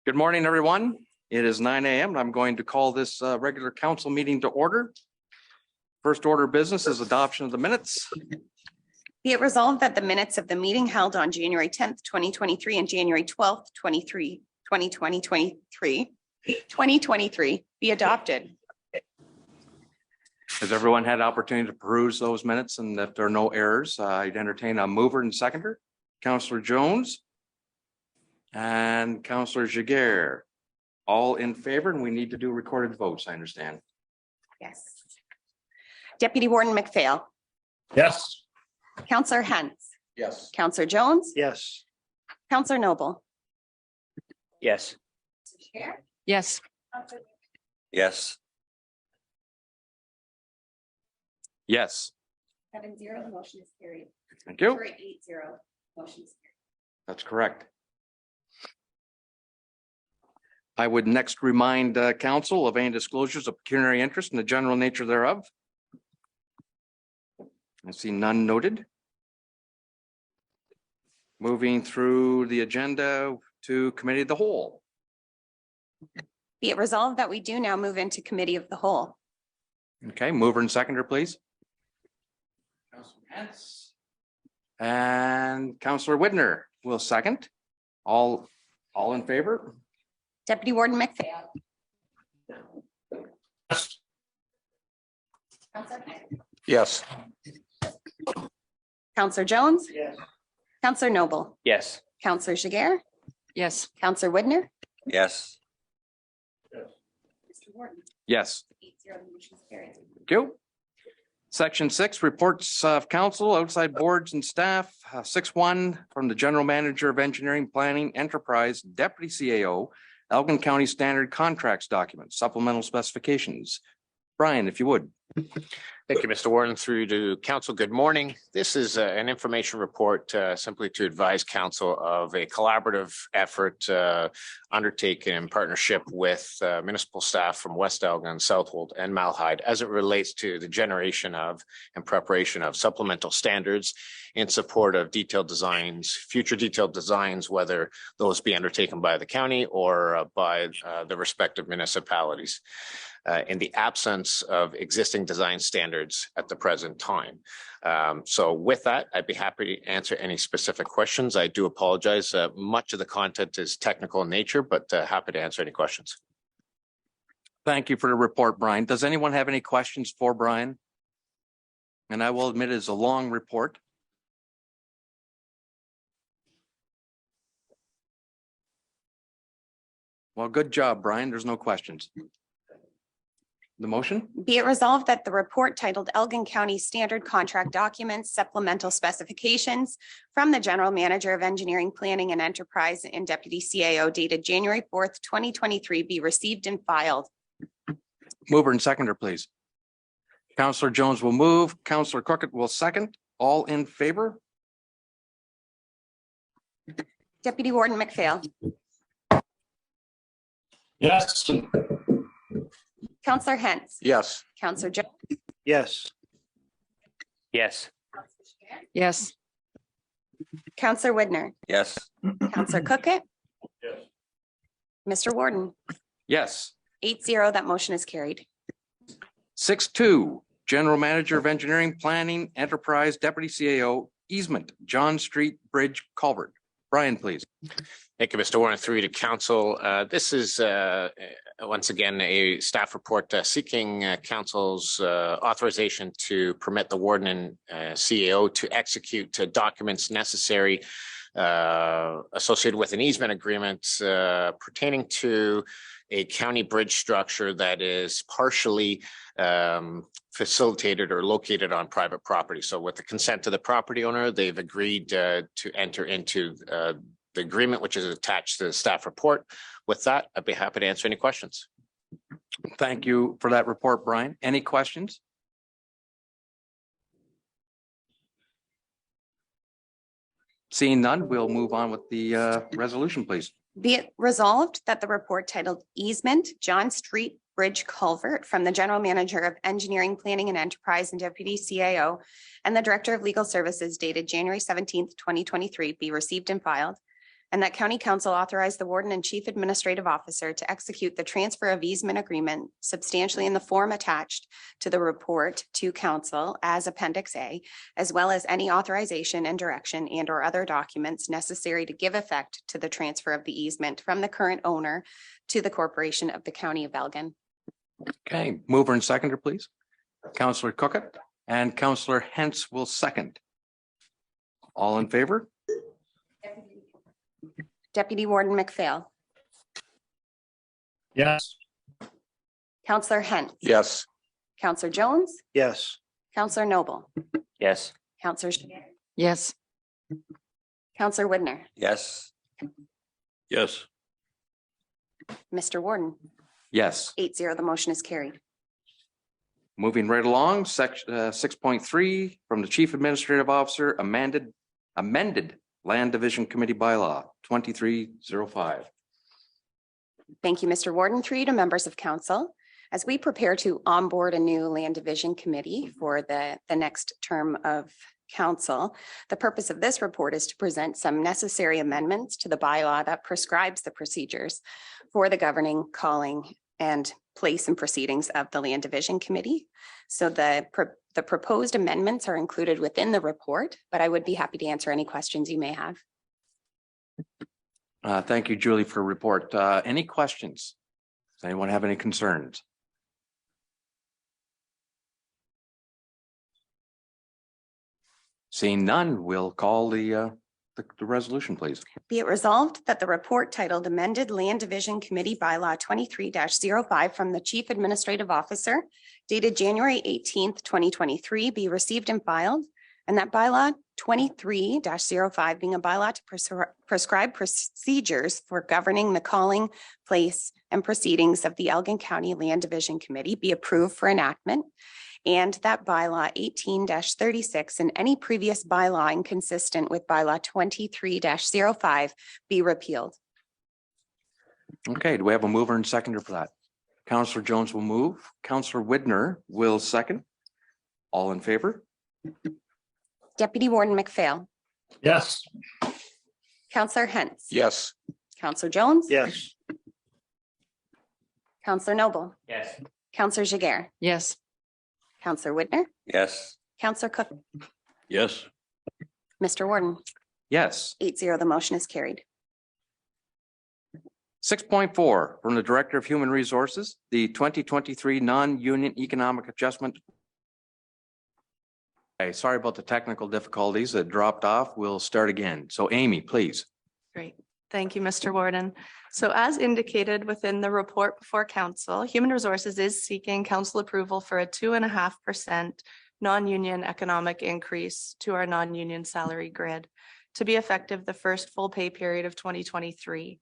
Good morning, everyone. It is 9 a.m. and I'm going to call this regular council meeting to order. First order of business is adoption of the minutes. Be it resolved that the minutes of the meeting held on January 10th, 2023 and January 12th, 2023 be adopted. Has everyone had opportunity to peruse those minutes, and if there are no errors, I'd entertain a mover and seconder. Councillor Jones and Councillor Jaguar, all in favor, and we need to do recorded votes, I understand. Yes. Deputy Warden McPhail. Yes. Councillor Hentz. Yes. Councillor Jones. Yes. Councillor Noble. Yes. Yes. Yes. Yes. 7-0, the motion is carried. Thank you. 8-0, motion is carried. That's correct. I would next remind council of any disclosures of pecuniary interest in the general nature thereof. I see none noted. Moving through the agenda to committee of the whole. Be it resolved that we do now move into committee of the whole. Okay, mover and seconder, please. Councilor Hentz and Councillor Widner will second. All in favor? Deputy Warden McPhail. Yes. Councillor Jones. Yes. Councillor Noble. Yes. Councillor Jaguar. Yes. Councillor Widner. Yes. Mr. Warden. Yes. 8-0, the motion is carried. Thank you. Section 6, reports of council, outside boards and staff. 6.1 from the General Manager of Engineering, Planning, Enterprise, Deputy CAO, Elgin County Standard Contracts Documents, Supplemental Specifications. Brian, if you would. Thank you, Mr. Warden. Through to council, good morning. This is an information report simply to advise council of a collaborative effort undertaken in partnership with municipal staff from West Elgin, Southold, and Malahide as it relates to the generation of and preparation of supplemental standards in support of detailed designs, future detailed designs, whether those be undertaken by the county or by the respective municipalities. In the absence of existing design standards at the present time. So with that, I'd be happy to answer any specific questions. I do apologize. Much of the content is technical in nature, but happy to answer any questions. Thank you for the report, Brian. Does anyone have any questions for Brian? And I will admit it's a long report. Well, good job, Brian. There's no questions. The motion? Be it resolved that the report titled Elgin County Standard Contract Documents, Supplemental Specifications from the General Manager of Engineering, Planning and Enterprise and Deputy CAO dated January 4th, 2023 be received and filed. Mover and seconder, please. Councillor Jones will move. Councillor Crockett will second. All in favor? Deputy Warden McPhail. Yes. Councillor Hentz. Yes. Councillor Jones. Yes. Yes. Yes. Councillor Widner. Yes. Councillor Crockett. Yes. Mr. Warden. Yes. 8-0, that motion is carried. 6.2, General Manager of Engineering, Planning, Enterprise, Deputy CAO, Easement, John Street Bridge Culvert. Brian, please. Thank you, Mr. Warren. Through to council. This is once again a staff report seeking council's authorization to permit the warden and CAO to execute documents necessary associated with an easement agreement pertaining to a county bridge structure that is partially facilitated or located on private property. So with the consent of the property owner, they've agreed to enter into the agreement, which is attached to the staff report. With that, I'd be happy to answer any questions. Thank you for that report, Brian. Any questions? Seeing none, we'll move on with the resolution, please. Be it resolved that the report titled Easement, John Street Bridge Culvert from the General Manager of Engineering, Planning and Enterprise and Deputy CAO and the Director of Legal Services dated January 17th, 2023 be received and filed. and that County Council authorize the Warden and Chief Administrative Officer to execute the transfer of easement agreement substantially in the form attached to the report to Council as Appendix A, as well as any authorization and direction and or other documents necessary to give effect to the transfer of the easement from the current owner to the Corporation of the County of Elgin. Okay, mover and seconder, please. Councillor Cookett and Councillor Hentz will second. All in favor? Deputy Warden McPhail. Yes. Councillor Hentz. Yes. Councillor Jones. Yes. Councillor Noble. Yes. Councillor Shanahan. Yes. Councillor Widner. Yes. Yes. Mr. Warden. Yes. 8-0, the motion is carried. Moving right along, section 6.3 from the Chief Administrative Officer, amended Land Division Committee bylaw 2305. Thank you, Mr. Warden. Through you to members of council. As we prepare to onboard a new land division committee for the next term of council, the purpose of this report is to present some necessary amendments to the bylaw that prescribes the procedures for the governing, calling, and place and proceedings of the land division committee. So the proposed amendments are included within the report, but I would be happy to answer any questions you may have. Thank you, Julie, for a report. Any questions? Does anyone have any concerns? Seeing none, we'll call the resolution, please. Be it resolved that the report titled Amended Land Division Committee Bylaw 23-05 from the Chief Administrative Officer dated January 18th, 2023 be received and filed, and that bylaw 23-05 being a bylaw to prescribe procedures for governing the calling, place, and proceedings of the Elgin County Land Division Committee be approved for enactment, and that bylaw 18-36 and any previous bylaw inconsistent with bylaw 23-05 be repealed. Okay, do we have a mover and seconder for that? Councillor Jones will move. Councillor Widner will second. All in favor? Deputy Warden McPhail. Yes. Councillor Hentz. Yes. Councillor Jones. Yes. Councillor Noble. Yes. Councillor Jiguer. Yes. Councillor Widner. Yes. Councillor Cook. Yes. Mr. Warden. Yes. 8-0, the motion is carried. 6.4 from the Director of Human Resources, the 2023 non-union economic adjustment. Okay, sorry about the technical difficulties that dropped off. We'll start again. So Amy, please. Great. Thank you, Mr. Warden. So as indicated within the report before council, Human Resources is seeking council approval for a 2.5% non-union economic increase to our non-union salary grid to be effective the first full pay period of 2023.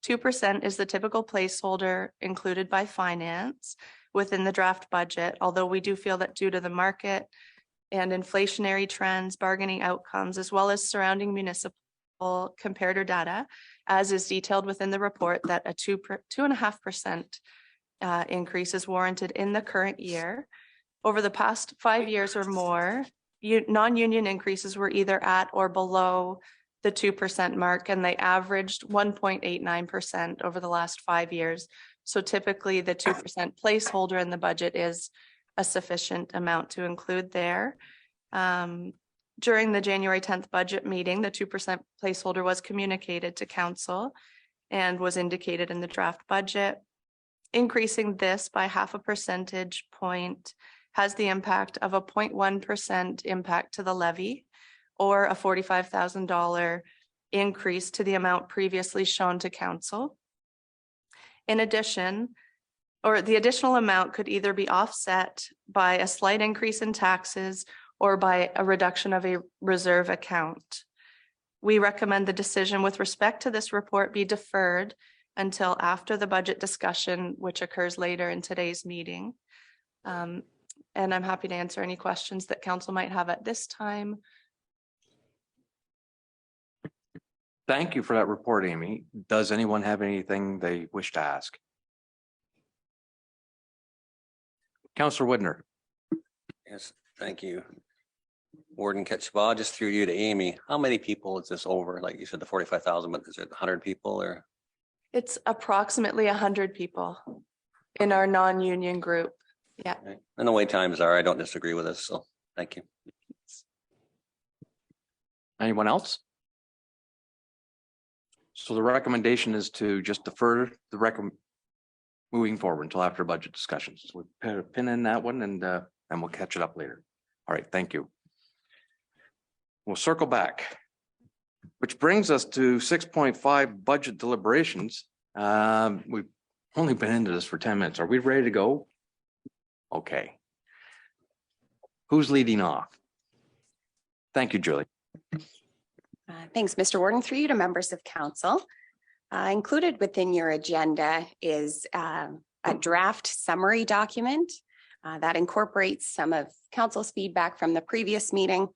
2% is the typical placeholder included by finance within the draft budget, although we do feel that due to the market and inflationary trends, bargaining outcomes, as well as surrounding municipal comparator data, as is detailed within the report, that a 2.5% increase is warranted in the current year. Over the past 5 years or more, non-union increases were either at or below the 2% mark, and they averaged 1.89% over the last 5 years. So typically the 2% placeholder in the budget is a sufficient amount to include there. During the January 10th budget meeting, the 2% placeholder was communicated to council and was indicated in the draft budget. Increasing this by 0.5 percentage point has the impact of a 0.1% impact to the levy, or a $45,000 increase to the amount previously shown to council. In addition, or the additional amount could either be offset by a slight increase in taxes or by a reduction of a reserve account. We recommend the decision with respect to this report be deferred until after the budget discussion, which occurs later in today's meeting. And I'm happy to answer any questions that council might have at this time. Thank you for that report, Amy. Does anyone have anything they wish to ask? Councillor Widner. Yes, thank you. Warden Ketchba, just through you to Amy, how many people is this over? Like you said, the 45,000, but is it 100 people or? It's approximately 100 people in our non-union group. Yeah. Right. And the wait times are, I don't disagree with this, so thank you. Anyone else? So the recommendation is to just defer the moving forward until after budget discussions. So we put a pin in that one and we'll catch it up later. All right, thank you. We'll circle back, which brings us to 6.5 budget deliberations. We've only been into this for 10 minutes. Are we ready to go? Okay. Who's leading off? Thank you, Julie. Thanks, Mr. Warden. Through you to members of council. Included within your agenda is a draft summary document that incorporates some of council's feedback from the previous meeting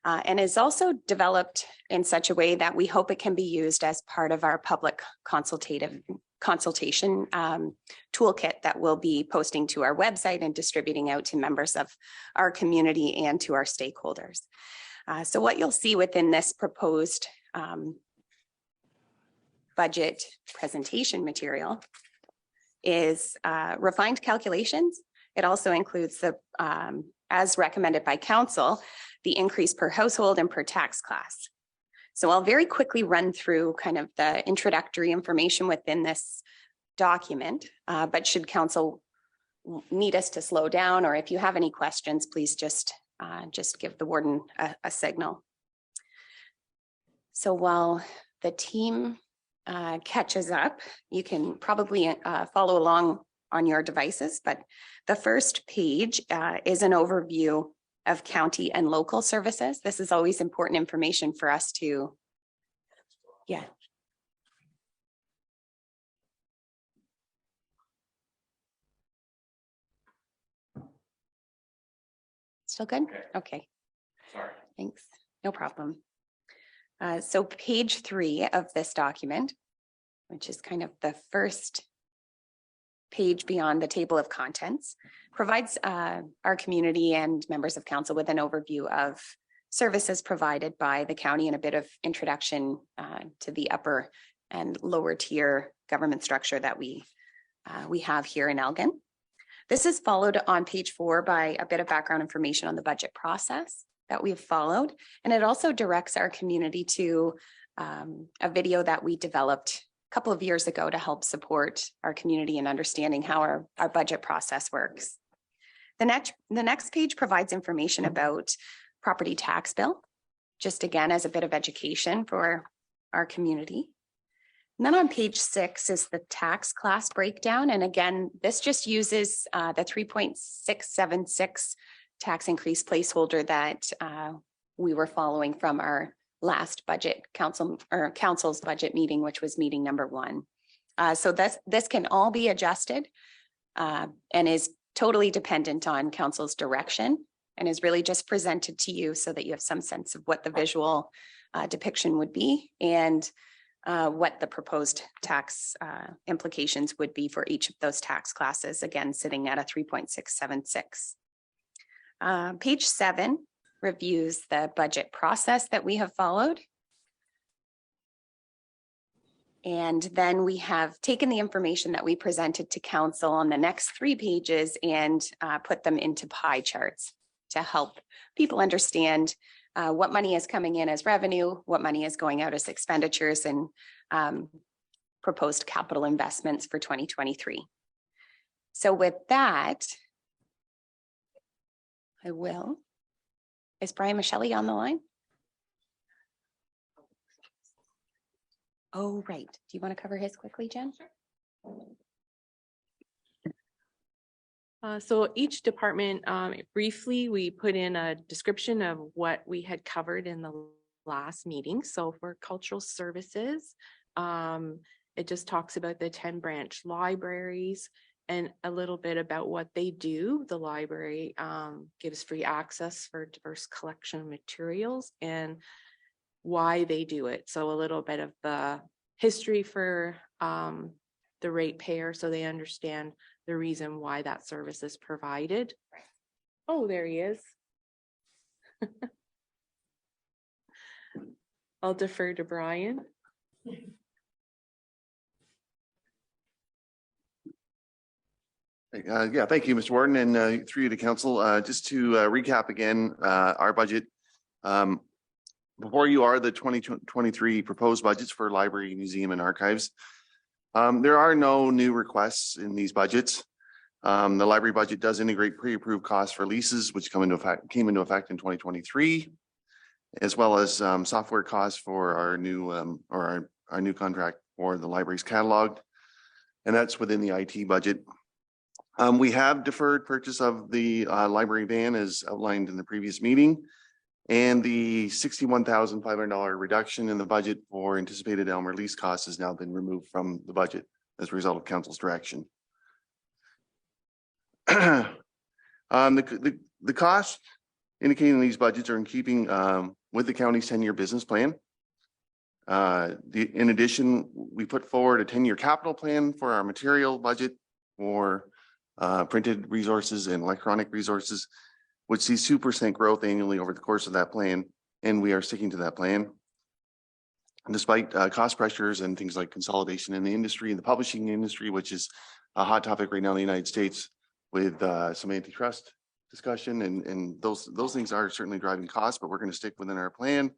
and is also developed in such a way that we hope it can be used as part of our public consultation toolkit that we'll be posting to our website and distributing out to members of our community and to our stakeholders. So what you'll see within this proposed budget presentation material is refined calculations. It also includes the, as recommended by council, the increase per household and per tax class. So I'll very quickly run through kind of the introductory information within this document, but should council need us to slow down, or if you have any questions, please just give the warden a signal. So while the team catches up, you can probably follow along on your devices, but the first page is an overview of county and local services. This is always important information for us to, yeah. Still good? Okay. Sorry. Thanks. No problem. So page 3 of this document, which is kind of the first page beyond the table of contents, provides our community and members of council with an overview of services provided by the county and a bit of introduction to the upper and lower tier government structure that we have here in Elgin. This is followed on page 4 by a bit of background information on the budget process that we've followed. And it also directs our community to a video that we developed a couple of years ago to help support our community in understanding how our budget process works. The next page provides information about property tax bill, just again as a bit of education for our community. And then on page 6 is the tax class breakdown. And again, this just uses the 3.676 tax increase placeholder that we were following from our last budget council's budget meeting, which was meeting number 1. So this can all be adjusted and is totally dependent on council's direction and is really just presented to you so that you have some sense of what the visual depiction would be and what the proposed tax implications would be for each of those tax classes, again, sitting at a 3.676. Page 7 reviews the budget process that we have followed. And then we have taken the information that we presented to council on the next 3 pages and put them into pie charts to help people understand what money is coming in as revenue, what money is going out as expenditures, and proposed capital investments for 2023. So with that, I will. Is Brian Michelli on the line? Oh, right. Do you want to cover his quickly, Jen? So each department, briefly, we put in a description of what we had covered in the last meeting. So for cultural services, it just talks about the 10 branch libraries and a little bit about what they do. The library gives free access for diverse collection of materials and why they do it. So a little bit of the history for the ratepayer so they understand the reason why that service is provided. Oh, there he is. I'll defer to Brian. Yeah, thank you, Mr. Warden, and through you to council. Just to recap again, our budget. Before you are the 2023 proposed budgets for library, museum, and archives. There are no new requests in these budgets. The library budget does integrate pre-approved costs for leases, which came into effect in 2023, as well as software costs for our new our new contract for the library's catalog, and that's within the IT budget. We have deferred purchase of the library van as outlined in the previous meeting, and the $61,500 reduction in the budget for anticipated Elmer lease costs has now been removed from the budget as a result of council's direction. The costs indicated in these budgets are in keeping with the county's 10-year business plan. In addition, we put forward a 10-year capital plan for our material budget for printed resources and electronic resources, which sees 2% growth annually over the course of that plan, and we are sticking to that plan. And despite cost pressures and things like consolidation in the industry, in the publishing industry, which is a hot topic right now in the United States with some antitrust discussion, and those things are certainly driving costs, but we're going to stick within our plan.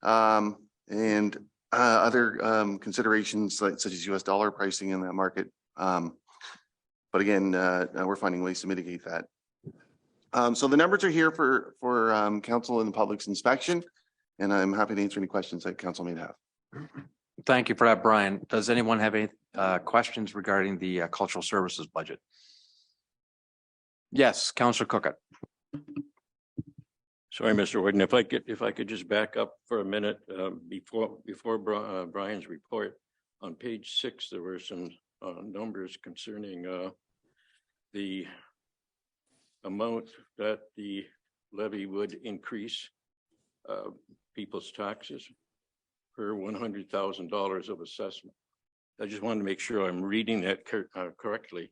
And other considerations such as US dollar pricing in that market. But again, we're finding ways to mitigate that. So the numbers are here for council and the public's inspection, and I'm happy to answer any questions that council may have. Thank you for that, Brian. Does anyone have any questions regarding the cultural services budget? Yes, Councillor Cookett. Sorry, Mr. Warden, if I could just back up for a minute, before Brian's report, on page 6, there were some numbers concerning the amount that the levy would increase people's taxes per $100,000 of assessment. I just wanted to make sure I'm reading that correctly.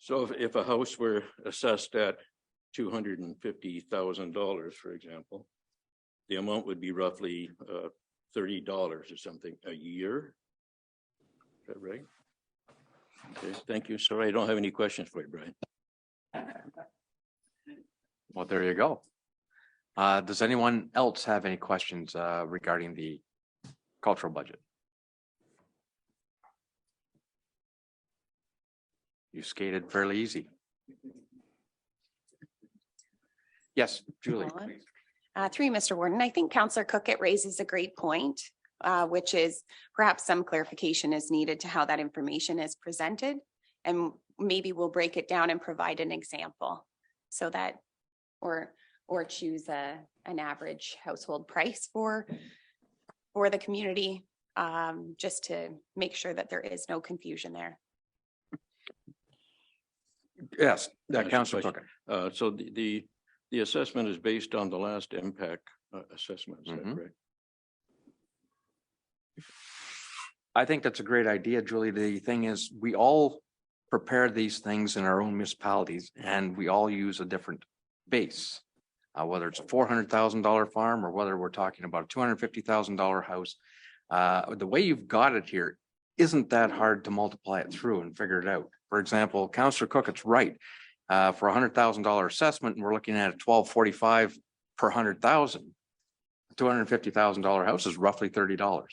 So if a house were assessed at $250,000, for example, the amount would be roughly $30 or something a year. Is that right? Okay, thank you. Sorry, I don't have any questions for you, Brian. Well, there you go. Does anyone else have any questions regarding the cultural budget? You skated fairly easy. Yes, Julie. Please. Through you, Mr. Warden, I think Councillor Cookett raises a great point, which is perhaps some clarification is needed to how that information is presented. And maybe we'll break it down and provide an example so that, or choose an average household price for the community, just to make sure that there is no confusion there. Yes, Councillor Cookett. So the assessment is based on the last impact assessment, is that correct? I think that's a great idea, Julie. The thing is, we all prepare these things in our own municipalities, and we all use a different base. Whether it's a $400,000 farm or whether we're talking about a $250,000 house, the way you've got it here isn't that hard to multiply it through and figure it out. For example, Councillor Cookett's right. For a $100,000 assessment, and we're looking at a $12.45 per 100,000. A $250,000 house is roughly $30.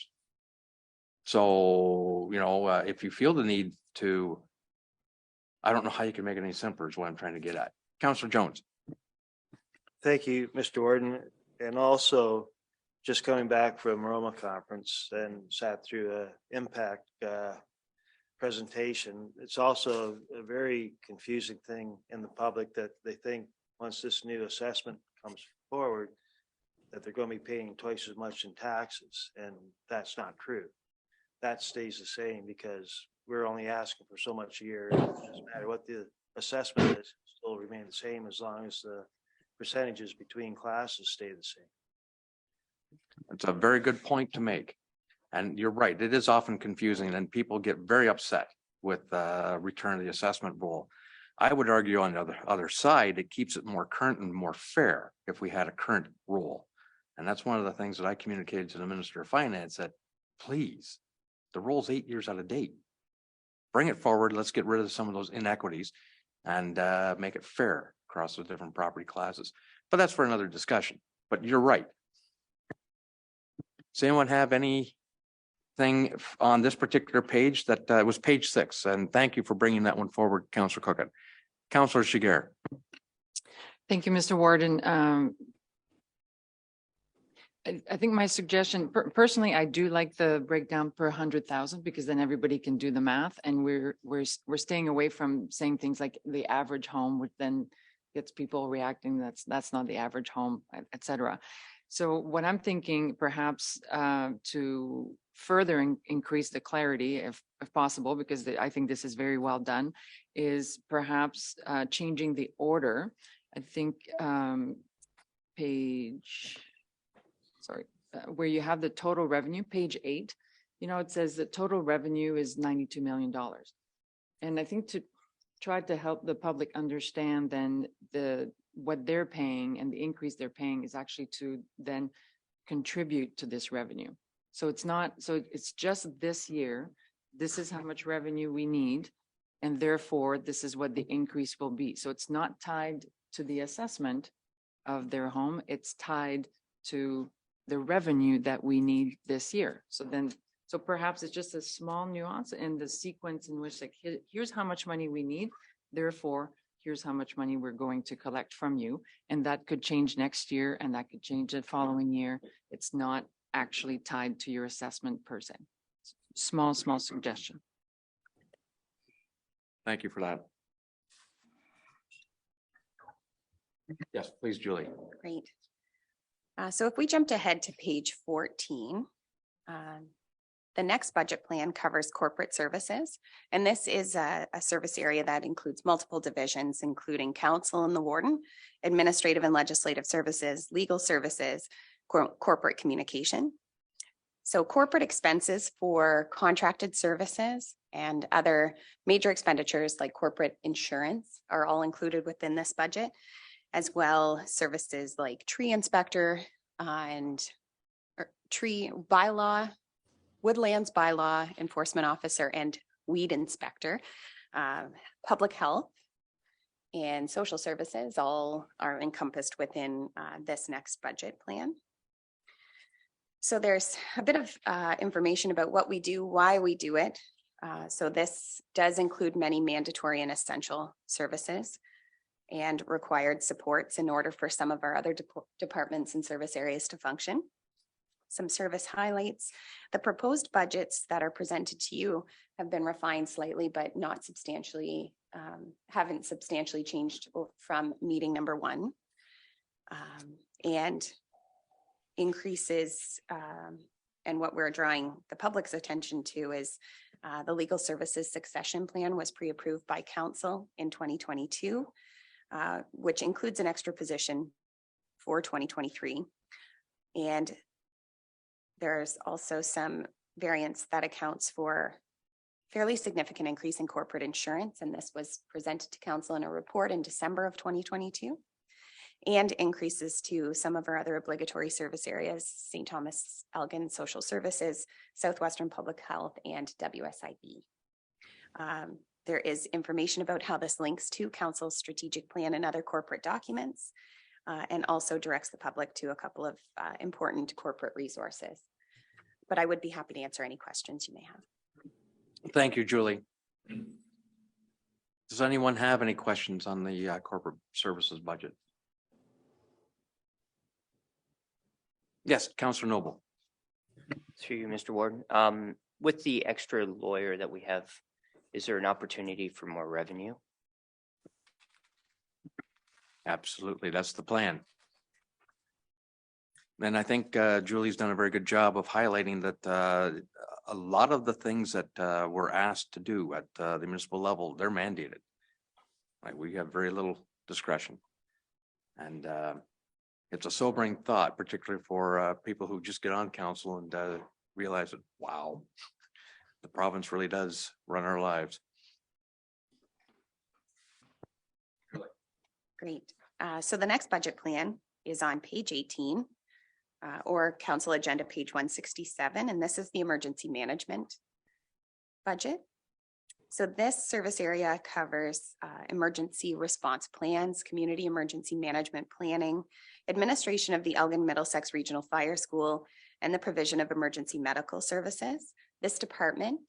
So, you know, if you feel the need to, I don't know how you can make it any simpler is what I'm trying to get at. Councillor Jones. Thank you, Mr. Warden. And also, just coming back from Roma conference and sat through a impact presentation. It's also a very confusing thing in the public that they think once this new assessment comes forward, that they're going to be paying twice as much in taxes. And that's not true. That stays the same because we're only asking for so much a year. It doesn't matter what the assessment is, it'll still remain the same as long as the percentages between classes stay the same. It's a very good point to make. And you're right, it is often confusing and people get very upset with return of the assessment rule. I would argue on the other side, it keeps it more current and more fair if we had a current rule. And that's one of the things that I communicated to the Minister of Finance, that please, the roll's 8 years out of date. Bring it forward. Let's get rid of some of those inequities and make it fair across the different property classes. But that's for another discussion. But you're right. Does anyone have anything on this particular page? That was page 6, and thank you for bringing that one forward, Councillor Cookett. Councillor Shiger. Thank you, Mr. Warden. I think my suggestion, personally, I do like the breakdown per 100,000 because then everybody can do the math, and we're staying away from saying things like the average home, which then gets people reacting. That's not the average home, et cetera. So what I'm thinking, perhaps to further increase the clarity, if possible, because I think this is very well done, is perhaps changing the order. I think where you have the total revenue, page 8, it says the total revenue is $92 million. And I think to try to help the public understand then what they're paying and the increase they're paying is actually to then contribute to this revenue. So it's just this year, this is how much revenue we need, and therefore this is what the increase will be. So it's not tied to the assessment of their home, it's tied to the revenue that we need this year. So perhaps it's just a small nuance in the sequence in which, like, here's how much money we need, therefore here's how much money we're going to collect from you. And that could change next year, and that could change the following year. It's not actually tied to your assessment per se. Small suggestion. Thank you for that. Yes, please, Julie. Great. So if we jumped ahead to page 14, the next budget plan covers corporate services. And this is a service area that includes multiple divisions, including council and the warden, administrative and legislative services, legal services, corporate communication. So corporate expenses for contracted services and other major expenditures like corporate insurance are all included within this budget, as well services like tree inspector and tree bylaw, woodlands bylaw enforcement officer, and weed inspector, public health and social services all are encompassed within this next budget plan. So there's a bit of information about what we do, why we do it. So this does include many mandatory and essential services and required supports in order for some of our other departments and service areas to function. Some service highlights. The proposed budgets that are presented to you have been refined slightly, but not substantially, haven't substantially changed from meeting number 1. And increases, and what we're drawing the public's attention to is the legal services succession plan was pre-approved by council in 2022, which includes an extra position for 2023. And there's also some variance that accounts for fairly significant increase in corporate insurance. And this was presented to council in a report in December of 2022. And increases to some of our other obligatory service areas, St. Thomas, Elgin, Social Services, Southwestern Public Health, and WSIB. There is information about how this links to council's strategic plan and other corporate documents, and also directs the public to a couple of important corporate resources. But I would be happy to answer any questions you may have. Thank you, Julie. Does anyone have any questions on the corporate services budget? Yes, Councillor Noble. Through you, Mr. Warden. With the extra lawyer that we have, is there an opportunity for more revenue? Absolutely, that's the plan. And I think Julie's done a very good job of highlighting that a lot of the things that we're asked to do at the municipal level, they're mandated. Like, we have very little discretion. And it's a sobering thought, particularly for people who just get on council and realize that, wow, the province really does run our lives. Great. So the next budget plan is on page 18. or council agenda page 167, and this is the emergency management budget. So this service area covers emergency response plans, community emergency management planning, administration of the Elgin Middlesex Regional Fire School, and the provision of emergency medical services. This department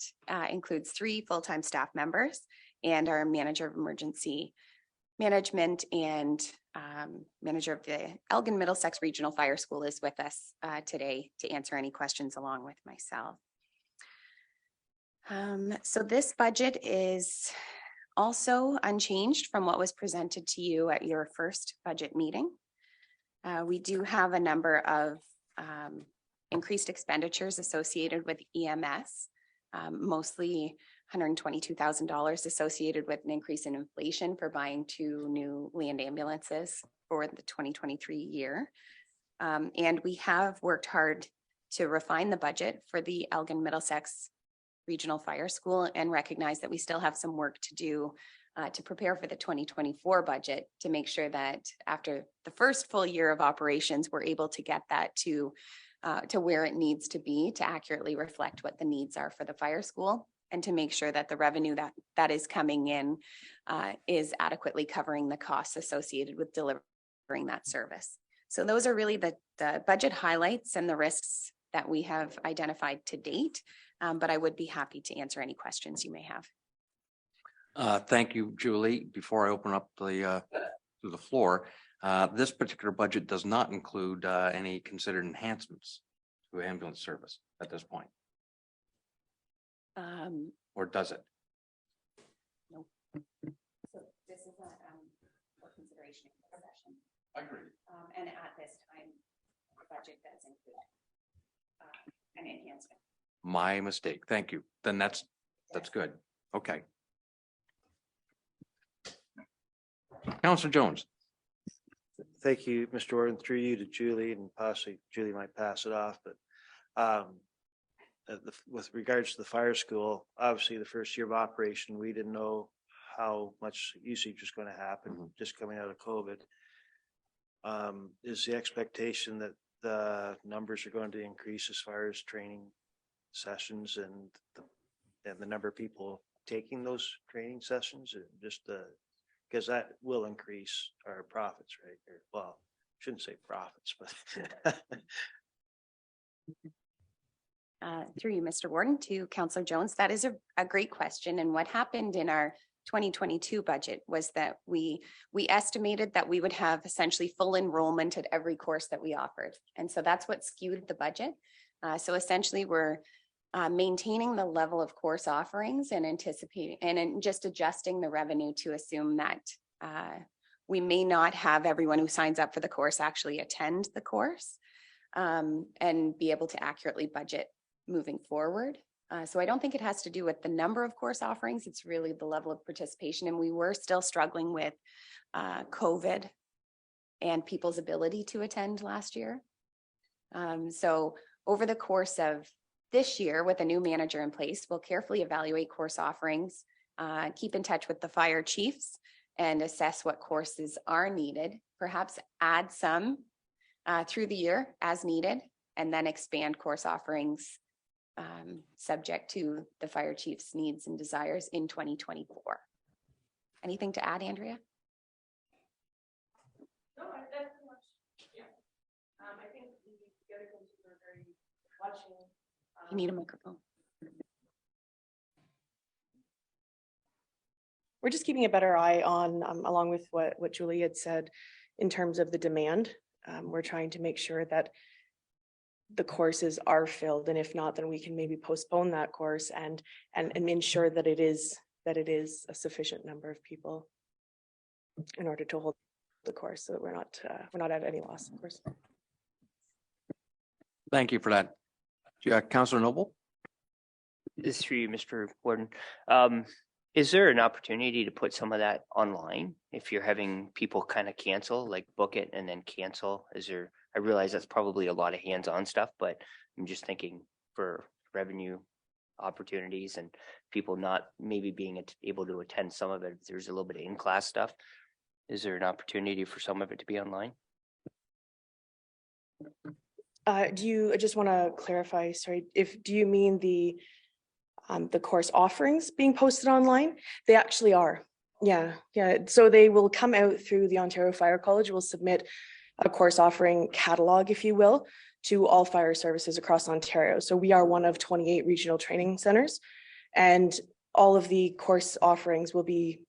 includes 3 full-time staff members and our manager of emergency management and manager of the Elgin Middlesex Regional Fire School is with us today to answer any questions along with myself. So this budget is also unchanged from what was presented to you at your first budget meeting. We do have a number of increased expenditures associated with EMS, mostly $122,000 associated with an increase in inflation for buying 2 new land ambulances for the 2023 year. And we have worked hard to refine the budget for the Elgin Middlesex Regional Fire School and recognize that we still have some work to do to prepare for the 2024 budget to make sure that after the first full year of operations, we're able to get that to where it needs to be to accurately reflect what the needs are for the fire school and to make sure that the revenue that is coming in is adequately covering the costs associated with delivering that service. So those are really the budget highlights and the risks that we have identified to date. But I would be happy to answer any questions you may have. Thank you, Julie. Before I open up to the floor, this particular budget does not include any considered enhancements to ambulance service at this point. Or does it? No. So this is not for consideration in the session. Agreed. And at this time, the budget does include an enhancement. My mistake. Thank you. Then that's good. Okay. Councillor Jones. Thank you, Mr. Warden, through you to Julie, and possibly Julie might pass it off, but with regards to the fire school, obviously the first year of operation, we didn't know how much usage was going to happen just coming out of COVID. Is the expectation that the numbers are going to increase as far as training sessions and the number of people taking those training sessions, and just because that will increase our profits, right? Or, well, shouldn't say profits, but through you, Mr. Warden, to Councillor Jones, that is a great question. And what happened in our 2022 budget was that we estimated that we would have essentially full enrollment at every course that we offered. And so that's what skewed the budget. So essentially we're maintaining the level of course offerings and anticipating and just adjusting the revenue to assume that we may not have everyone who signs up for the course actually attend the course and be able to accurately budget moving forward. So I don't think it has to do with the number of course offerings. It's really the level of participation. And we were still struggling with COVID and people's ability to attend last year. So over the course of this year, with a new manager in place, we'll carefully evaluate course offerings, keep in touch with the fire chiefs and assess what courses are needed, perhaps add some through the year as needed, and then expand course offerings subject to the fire chief's needs and desires in 2024. Anything to add, Andrea? No, that's much. Yeah. I think the other things we were very watching. You need a microphone. We're just keeping a better eye on, along with what Julie had said, in terms of the demand. We're trying to make sure that the courses are filled, and if not, then we can maybe postpone that course and ensure that it is a sufficient number of people in order to hold the course, so that we're not at any loss, of course. Thank you for that. Councillor Noble. This is for you, Mr. Warden. Is there an opportunity to put some of that online if you're having people kind of cancel, like book it and then cancel? I realize that's probably a lot of hands-on stuff, but I'm just thinking for revenue opportunities and people not maybe being able to attend some of it. If there's a little bit of in-class stuff, is there an opportunity for some of it to be online? I just want to clarify, sorry, do you mean the course offerings being posted online? They actually are. Yeah. So they will come out through the Ontario Fire College. Will submit a course offering catalog, if you will, to all fire services across Ontario. So we are one of 28 regional training centers, and all of the course offerings will be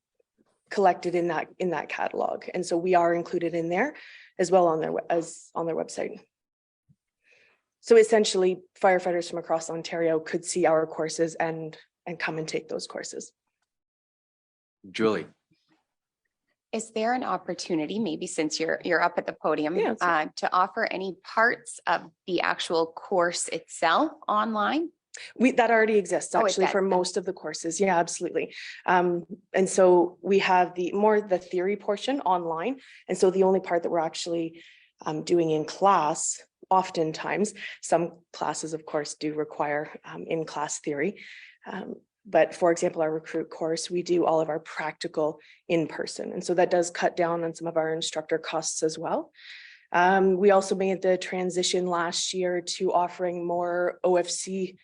collected in that catalog. And so we are included in there as well on their website. So essentially, firefighters from across Ontario could see our courses and come and take those courses. Julie. Is there an opportunity, maybe since you're up at the podium, Yeah, to offer any parts of the actual course itself online? That already exists Oh, it actually does. for most of the courses. Yeah, absolutely. And so we have the theory portion online. And so the only part that we're actually doing in class, oftentimes, some classes, of course, do require in-class theory. But for example, our recruit course, we do all of our practical in person. And so that does cut down on some of our instructor costs as well. We also made the transition last year to offering more OFC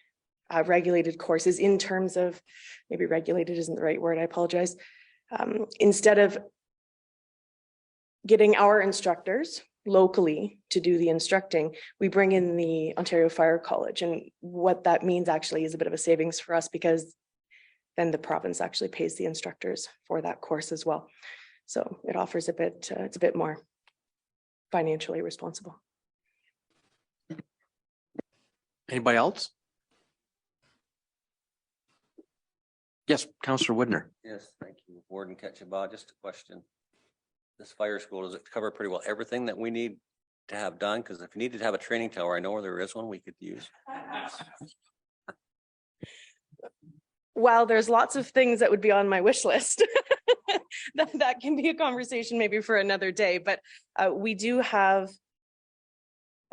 regulated courses, in terms of, maybe regulated isn't the right word, I apologize. Instead of getting our instructors locally to do the instructing, we bring in the Ontario Fire College. And what that means actually is a bit of a savings for us, because then the province actually pays the instructors for that course as well. So it offers it's a bit more financially responsible. Anybody else? Yes, Councillor Woodner. Yes, thank you. Warden Ketchabah, just a question. This fire school, does it cover pretty well everything that we need to have done? Because if you needed to have a training tower, I know where there is one we could use. While there's lots of things that would be on my wish list, that can be a conversation maybe for another day. But we do have,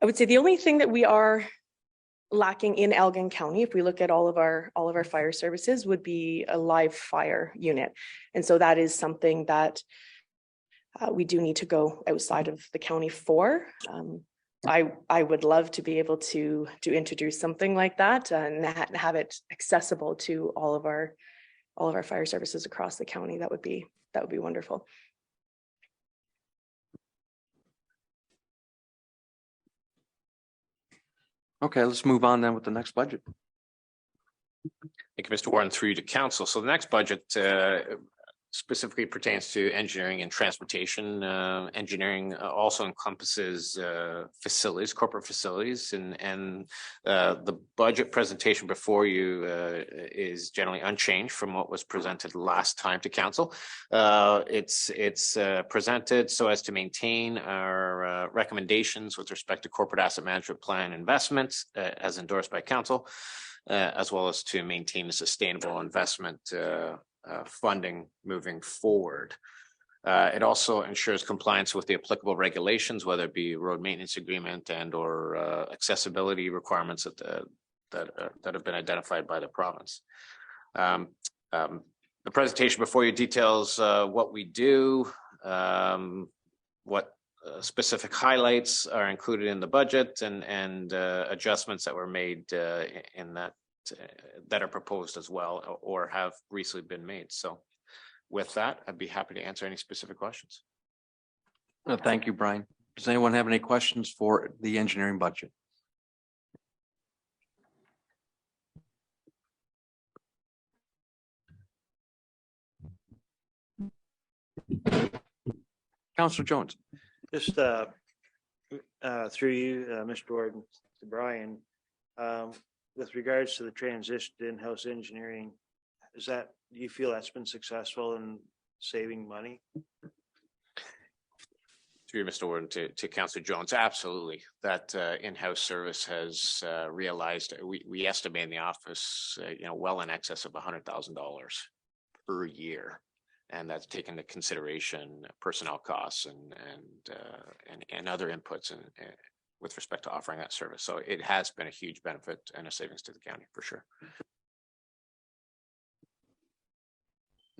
I would say the only thing that we are lacking in Elgin County, if we look at all of our fire services, would be a live fire unit. And so that is something that we do need to go outside of the county for. I would love to be able to introduce something like that and have it accessible to all of our fire services across the county. That would be wonderful. Okay, let's move on then with the next budget. Thank you, Mr. Warren, through you to council. So the next budget specifically pertains to engineering and transportation. Engineering also encompasses facilities, corporate facilities, and the budget presentation before you is generally unchanged from what was presented last time to council. It's presented so as to maintain our recommendations with respect to corporate asset management plan investments as endorsed by council, as well as to maintain a sustainable investment funding moving forward. It also ensures compliance with the applicable regulations, whether it be road maintenance agreement and or accessibility requirements that have been identified by the province. The presentation before you details what we do, what specific highlights are included in the budget, and adjustments that were made in that are proposed as well or have recently been made. So with that, I'd be happy to answer any specific questions. Thank you, Brian. Does anyone have any questions for the engineering budget? Councillor Jones. Just through you, Mr. Warden, to Brian, with regards to the transition to in-house engineering, do you feel that's been successful in saving money? Through Mr. Warden to Councillor Jones, absolutely. That in-house service has realized we estimate in the office, well in excess of $100,000 per year. And that's taken into consideration personnel costs and other inputs and with respect to offering that service. So it has been a huge benefit and a savings to the county for sure.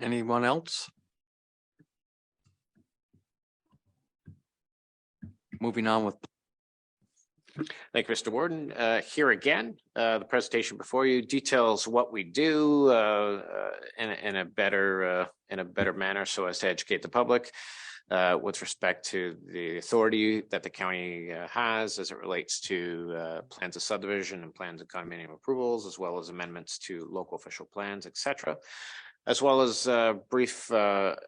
Anyone else? Moving on with Thank you, Mr. Warden. Here again, the presentation before you details what we do in a better manner so as to educate the public with respect to the authority that the county has as it relates to plans of subdivision and plans of condominium approvals, as well as amendments to local official plans, etc., as well as brief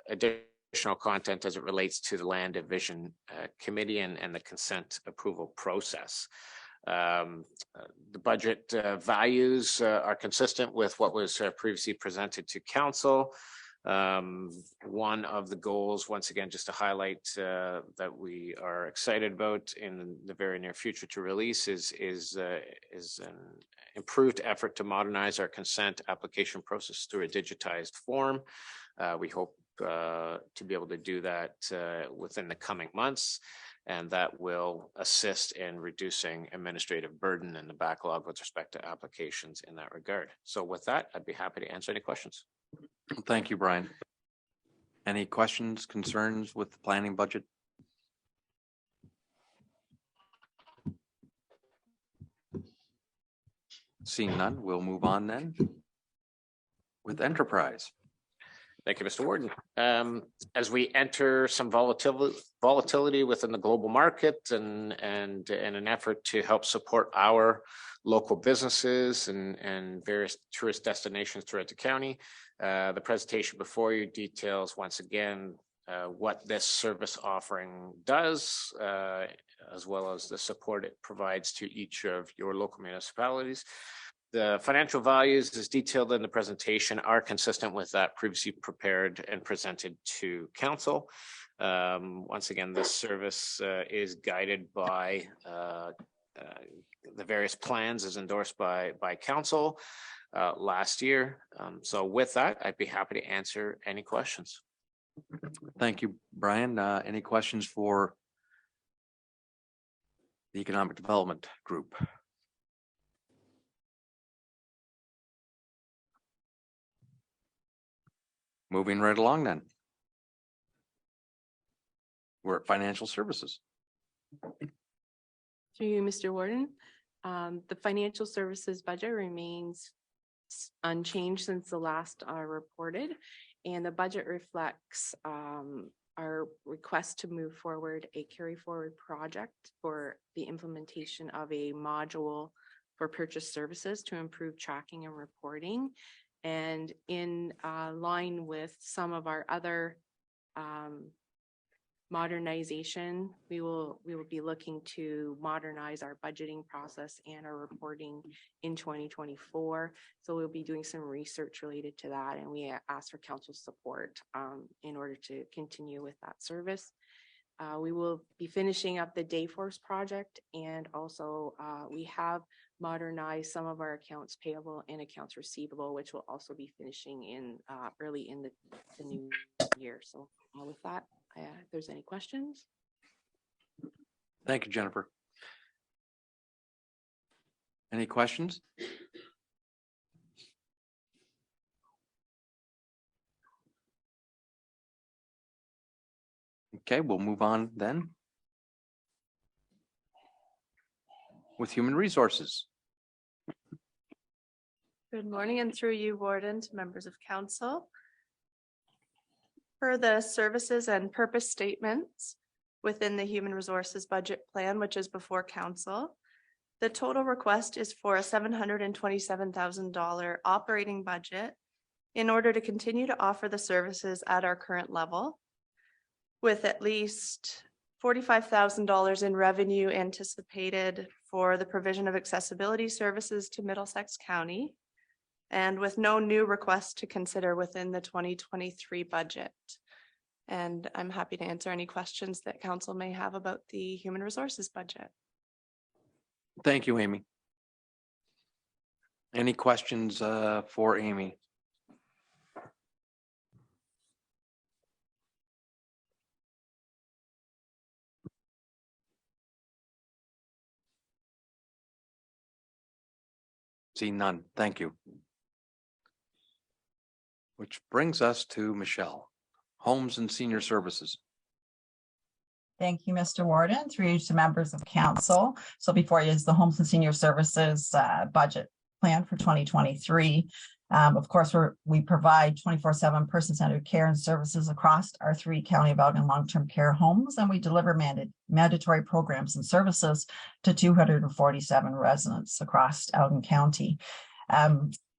additional content as it relates to the Land Division Committee and the consent approval process. The budget values are consistent with what was previously presented to council. One of the goals, once again, just to highlight that we are excited about in the very near future to release is an improved effort to modernize our consent application process through a digitized form. We hope to be able to do that within the coming months, and that will assist in reducing administrative burden and the backlog with respect to applications in that regard. So with that, I'd be happy to answer any questions. Thank you, Brian. Any questions, concerns with the planning budget? Seeing none, we'll move on then with enterprise. Thank you, Mr. Warden. As we enter some volatility within the global market and in an effort to help support our local businesses and various tourist destinations throughout the county, the presentation before you details once again what this service offering does, as well as the support it provides to each of your local municipalities. The financial values as detailed in the presentation are consistent with that previously prepared and presented to council. Once again, this service is guided by the various plans as endorsed by council last year. So with that, I'd be happy to answer any questions. Thank you, Brian. Any questions for the Economic Development Group? Moving right along then. We're at Financial Services. Through you, Mr. Warden, the financial services budget remains unchanged since the last reported, and the budget reflects our request to move forward a carry forward project for the implementation of a module for purchase services to improve tracking and reporting. And in line with some of our other modernization, we will be looking to modernize our budgeting process and our reporting in 2024. So we'll be doing some research related to that, and we ask for council support in order to continue with that service. We will be finishing up the Dayforce project, and also we have modernized some of our accounts payable and accounts receivable, which will also be finishing in early in the new year. So with that, if there's any questions. Thank you, Jennifer. Any questions? Okay, we'll move on then with Human Resources. Good morning, and through you, Warden, to members of council. For the services and purpose statements within the Human Resources Budget Plan, which is before council, the total request is for a $727,000 operating budget in order to continue to offer the services at our current level, with at least $45,000 in revenue anticipated for the provision of accessibility services to Middlesex County, and with no new requests to consider within the 2023 budget. And I'm happy to answer any questions that council may have about the Human Resources budget. Thank you, Amy. Any questions for Amy? See none. Thank you. Which brings us to Michelle, Homes and Senior Services. Thank you, Mr. Warden, through you to members of council. So before you is the Homes and Senior Services budget plan for 2023. Of course, we provide 24/7 person-centered care and services across our 3 County of Elgin long-term care homes, and we deliver mandatory programs and services to 247 residents across Elgin County.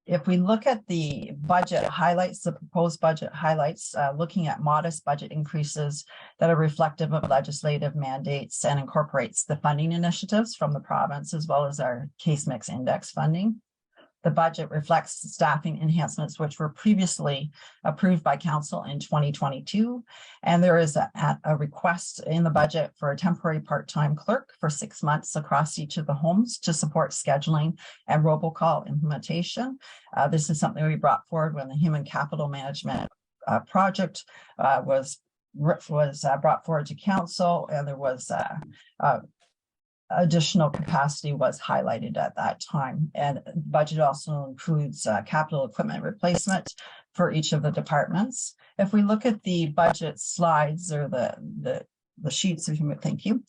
If we look at the budget highlights, the proposed budget highlights, looking at modest budget increases that are reflective of legislative mandates and incorporates the funding initiatives from the province, as well as our case mix index funding. The budget reflects staffing enhancements which were previously approved by council in 2022. And there is a request in the budget for a temporary part-time clerk for 6 months across each of the homes to support scheduling and robocall implementation. This is something we brought forward when the human capital management project was brought forward to council, and there was additional capacity was highlighted at that time. And budget also includes capital equipment replacement for each of the departments. If we look at the budget slides or the sheets, if you would, thank you.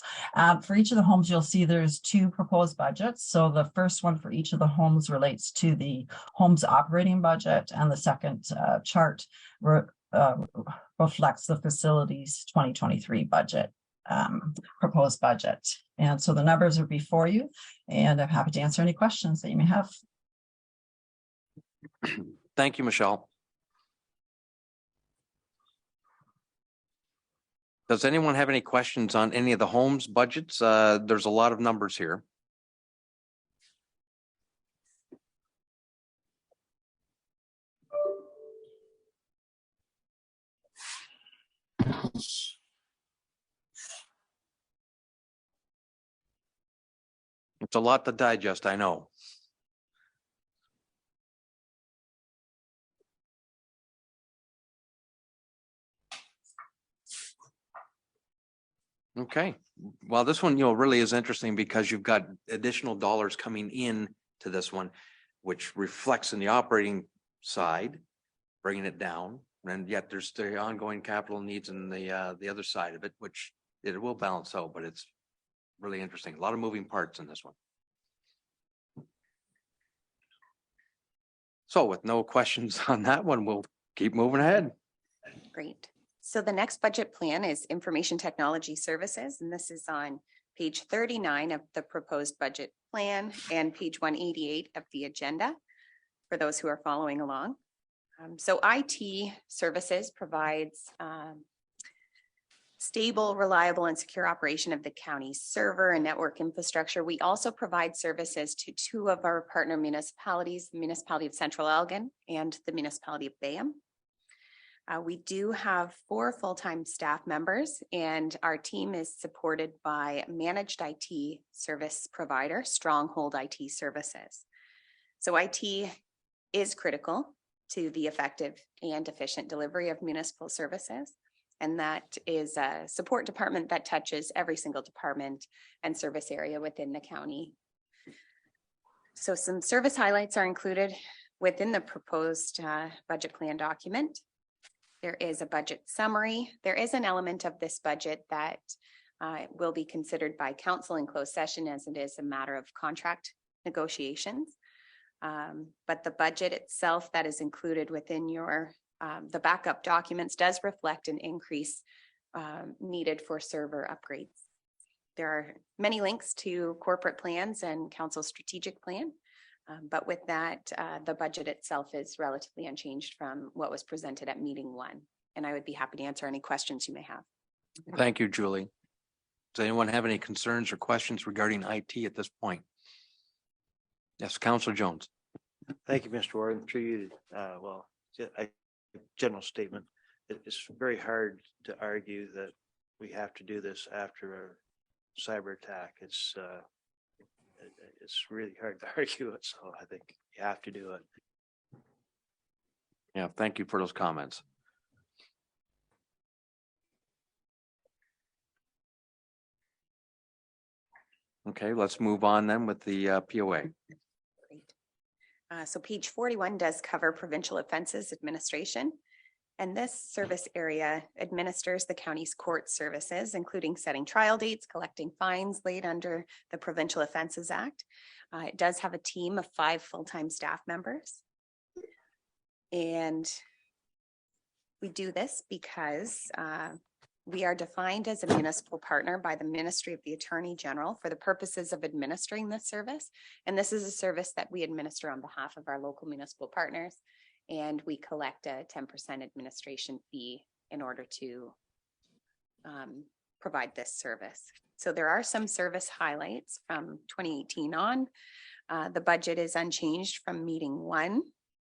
For each of the homes, you'll see there's 2 proposed budgets. So the first one for each of the homes relates to the home's operating budget, and the second chart reflects the facilities 2023 budget. Proposed budget. And so the numbers are before you, and I'm happy to answer any questions that you may have. Thank you, Michelle. Does anyone have any questions on any of the homes budgets? There's a lot of numbers here. It's a lot to digest, I know. Okay, well, this one, really is interesting because you've got additional dollars coming in to this one, which reflects in the operating side, bringing it down. And yet there's the ongoing capital needs in the other side of it, which it will balance out, but it's really interesting. A lot of moving parts in this one. So with no questions on that one, we'll keep moving ahead. Great. So the next budget plan is Information Technology Services, and this is on page 39 of the proposed budget plan and page 188 of the agenda for those who are following along. So IT services provides stable, reliable, and secure operation of the county's server and network infrastructure. We also provide services to 2 of our partner municipalities, the Municipality of Central Elgin and the Municipality of Bayham. We do have 4 full-time staff members, and our team is supported by managed IT service provider, Stronghold IT Services. So IT is critical to the effective and efficient delivery of municipal services. And that is a support department that touches every single department and service area within the county. So some service highlights are included within the proposed budget plan document. There is a budget summary. There is an element of this budget that will be considered by council in closed session, as it is a matter of contract negotiations. But the budget itself that is included within your the backup documents does reflect an increase needed for server upgrades. There are many links to corporate plans and council strategic plan, but with that, the budget itself is relatively unchanged from what was presented at meeting 1. And I would be happy to answer any questions you may have. Thank you, Julie. Does anyone have any concerns or questions regarding IT at this point? Yes, Councillor Jones. Thank you, Mr. Warden. Through you, general statement. It's very hard to argue that we have to do this after a cyber attack. It's really hard to argue it. So I think you have to do it. Yeah, thank you for those comments. Okay, let's move on then with the POA. Great. So page 41 does cover provincial offenses administration. And this service area administers the county's court services, including setting trial dates, collecting fines laid under the Provincial Offences Act. It does have a team of 5 full-time staff members. And we do this because we are defined as a municipal partner by the Ministry of the Attorney General for the purposes of administering this service. And this is a service that we administer on behalf of our local municipal partners. And we collect a 10% administration fee in order to provide this service. So there are some service highlights from 2018 on. The budget is unchanged from meeting 1.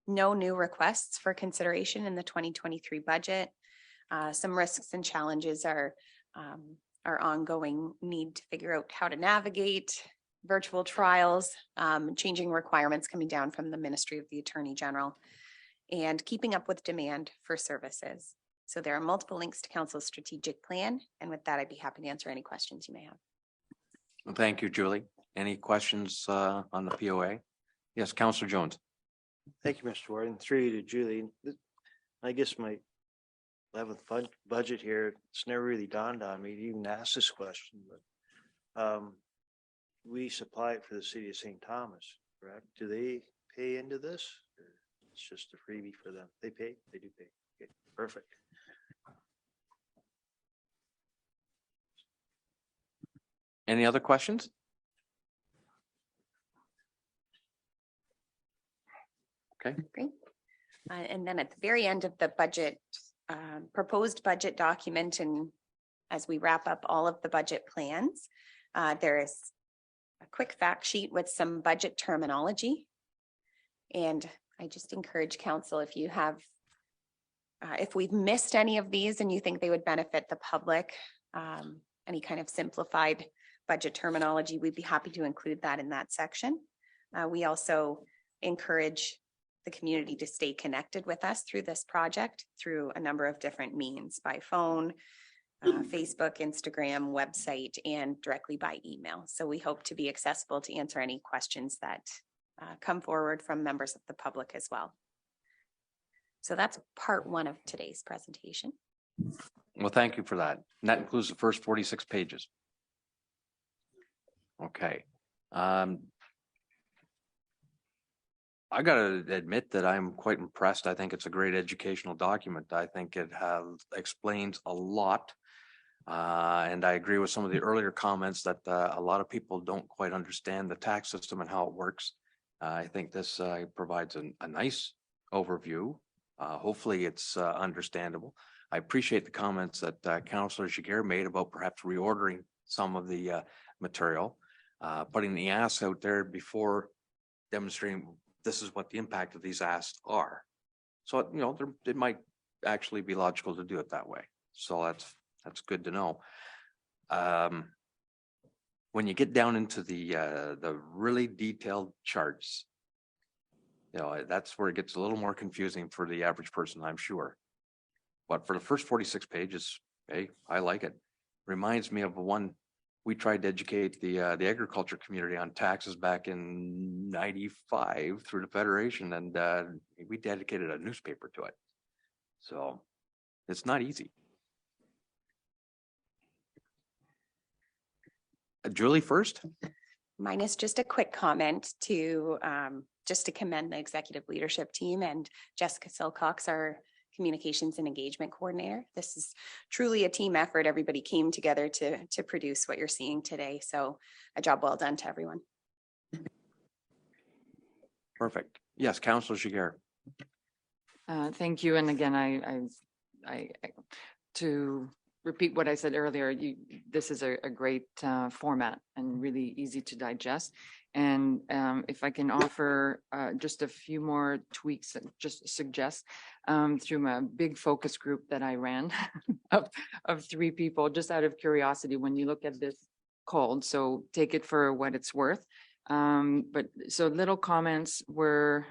No new requests for consideration in the 2023 budget. Some risks and challenges are our ongoing need to figure out how to navigate virtual trials, changing requirements coming down from the Ministry of the Attorney General, and keeping up with demand for services. So there are multiple links to Council's strategic plan. And with that, I'd be happy to answer any questions you may have. Well, thank you, Julie. Any questions on the POA? Yes, Councillor Jones. Thank you, Mr. Warden. Through you to Julie. I guess my 11th budget here, it's never really dawned on me to even ask this question, but we supply it for the city of St. Thomas, correct? Do they pay into this? Or it's just a freebie for them? They pay? They do pay. Okay, perfect. Any other questions? Okay. Great. And then at the very end of the budget, proposed budget document, and as we wrap up all of the budget plans, there is a quick fact sheet with some budget terminology. And I just encourage council, if you have, if we've missed any of these and you think they would benefit the public, any kind of simplified budget terminology, we'd be happy to include that in that section. We also encourage the community to stay connected with us through this project through a number of different means, by phone, Facebook, Instagram, website, and directly by email. So we hope to be accessible to answer any questions that come forward from members of the public as well. So that's part 1 of today's presentation. Well, thank you for that. And that includes the first 46 pages. Okay. I gotta admit that I'm quite impressed. I think it's a great educational document. I think it explains a lot. And I agree with some of the earlier comments that a lot of people don't quite understand the tax system and how it works. I think this provides a nice overview. Hopefully it's understandable. I appreciate the comments that Councillor Jiguer made about perhaps reordering some of the material, putting the asks out there before demonstrating this is what the impact of these asks are. So, you know, it might actually be logical to do it that way. So that's good to know. When you get down into the really detailed charts, you know, that's where it gets a little more confusing for the average person, I'm sure. But for the first 46 pages, hey, I like it. Reminds me of one we tried to educate the agriculture community on taxes back in '95 through the Federation, and we dedicated a newspaper to it. So it's not easy. Julie first. Mine is just a quick comment to just to commend the executive leadership team and Jessica Silcox, our communications and engagement coordinator. This is truly a team effort. Everybody came together to produce what you're seeing today. So a job well done to everyone. Perfect. Yes, Councillor Jiguer. Thank you. And again, I to repeat what I said earlier, this is a great format and really easy to digest. And if I can offer just a few more tweaks, just suggest through my big focus group that I ran of 3 people, just out of curiosity, when you look at this cold, so take it for what it's worth. But so little comments were,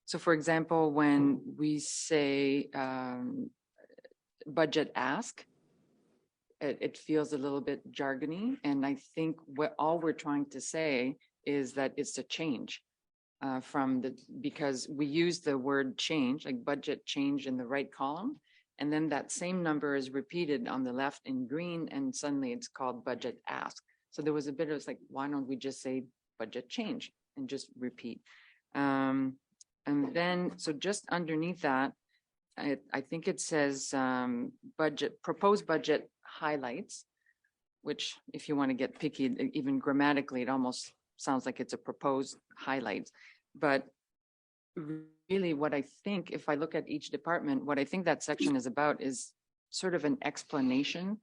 so for example, when we say budget ask, it feels a little bit jargony. And I think what all we're trying to say is that it's a change. because we use the word change, like budget change in the right column. And then that same number is repeated on the left in green, and suddenly it's called budget ask. So there was a bit of like, why don't we just say budget change and just repeat? And then, so just underneath that, I think it says proposed budget highlights, which if you want to get picky, even grammatically, it almost sounds like it's a proposed highlight. But really what I think, if I look at each department, what I think that section is about is sort of an explanation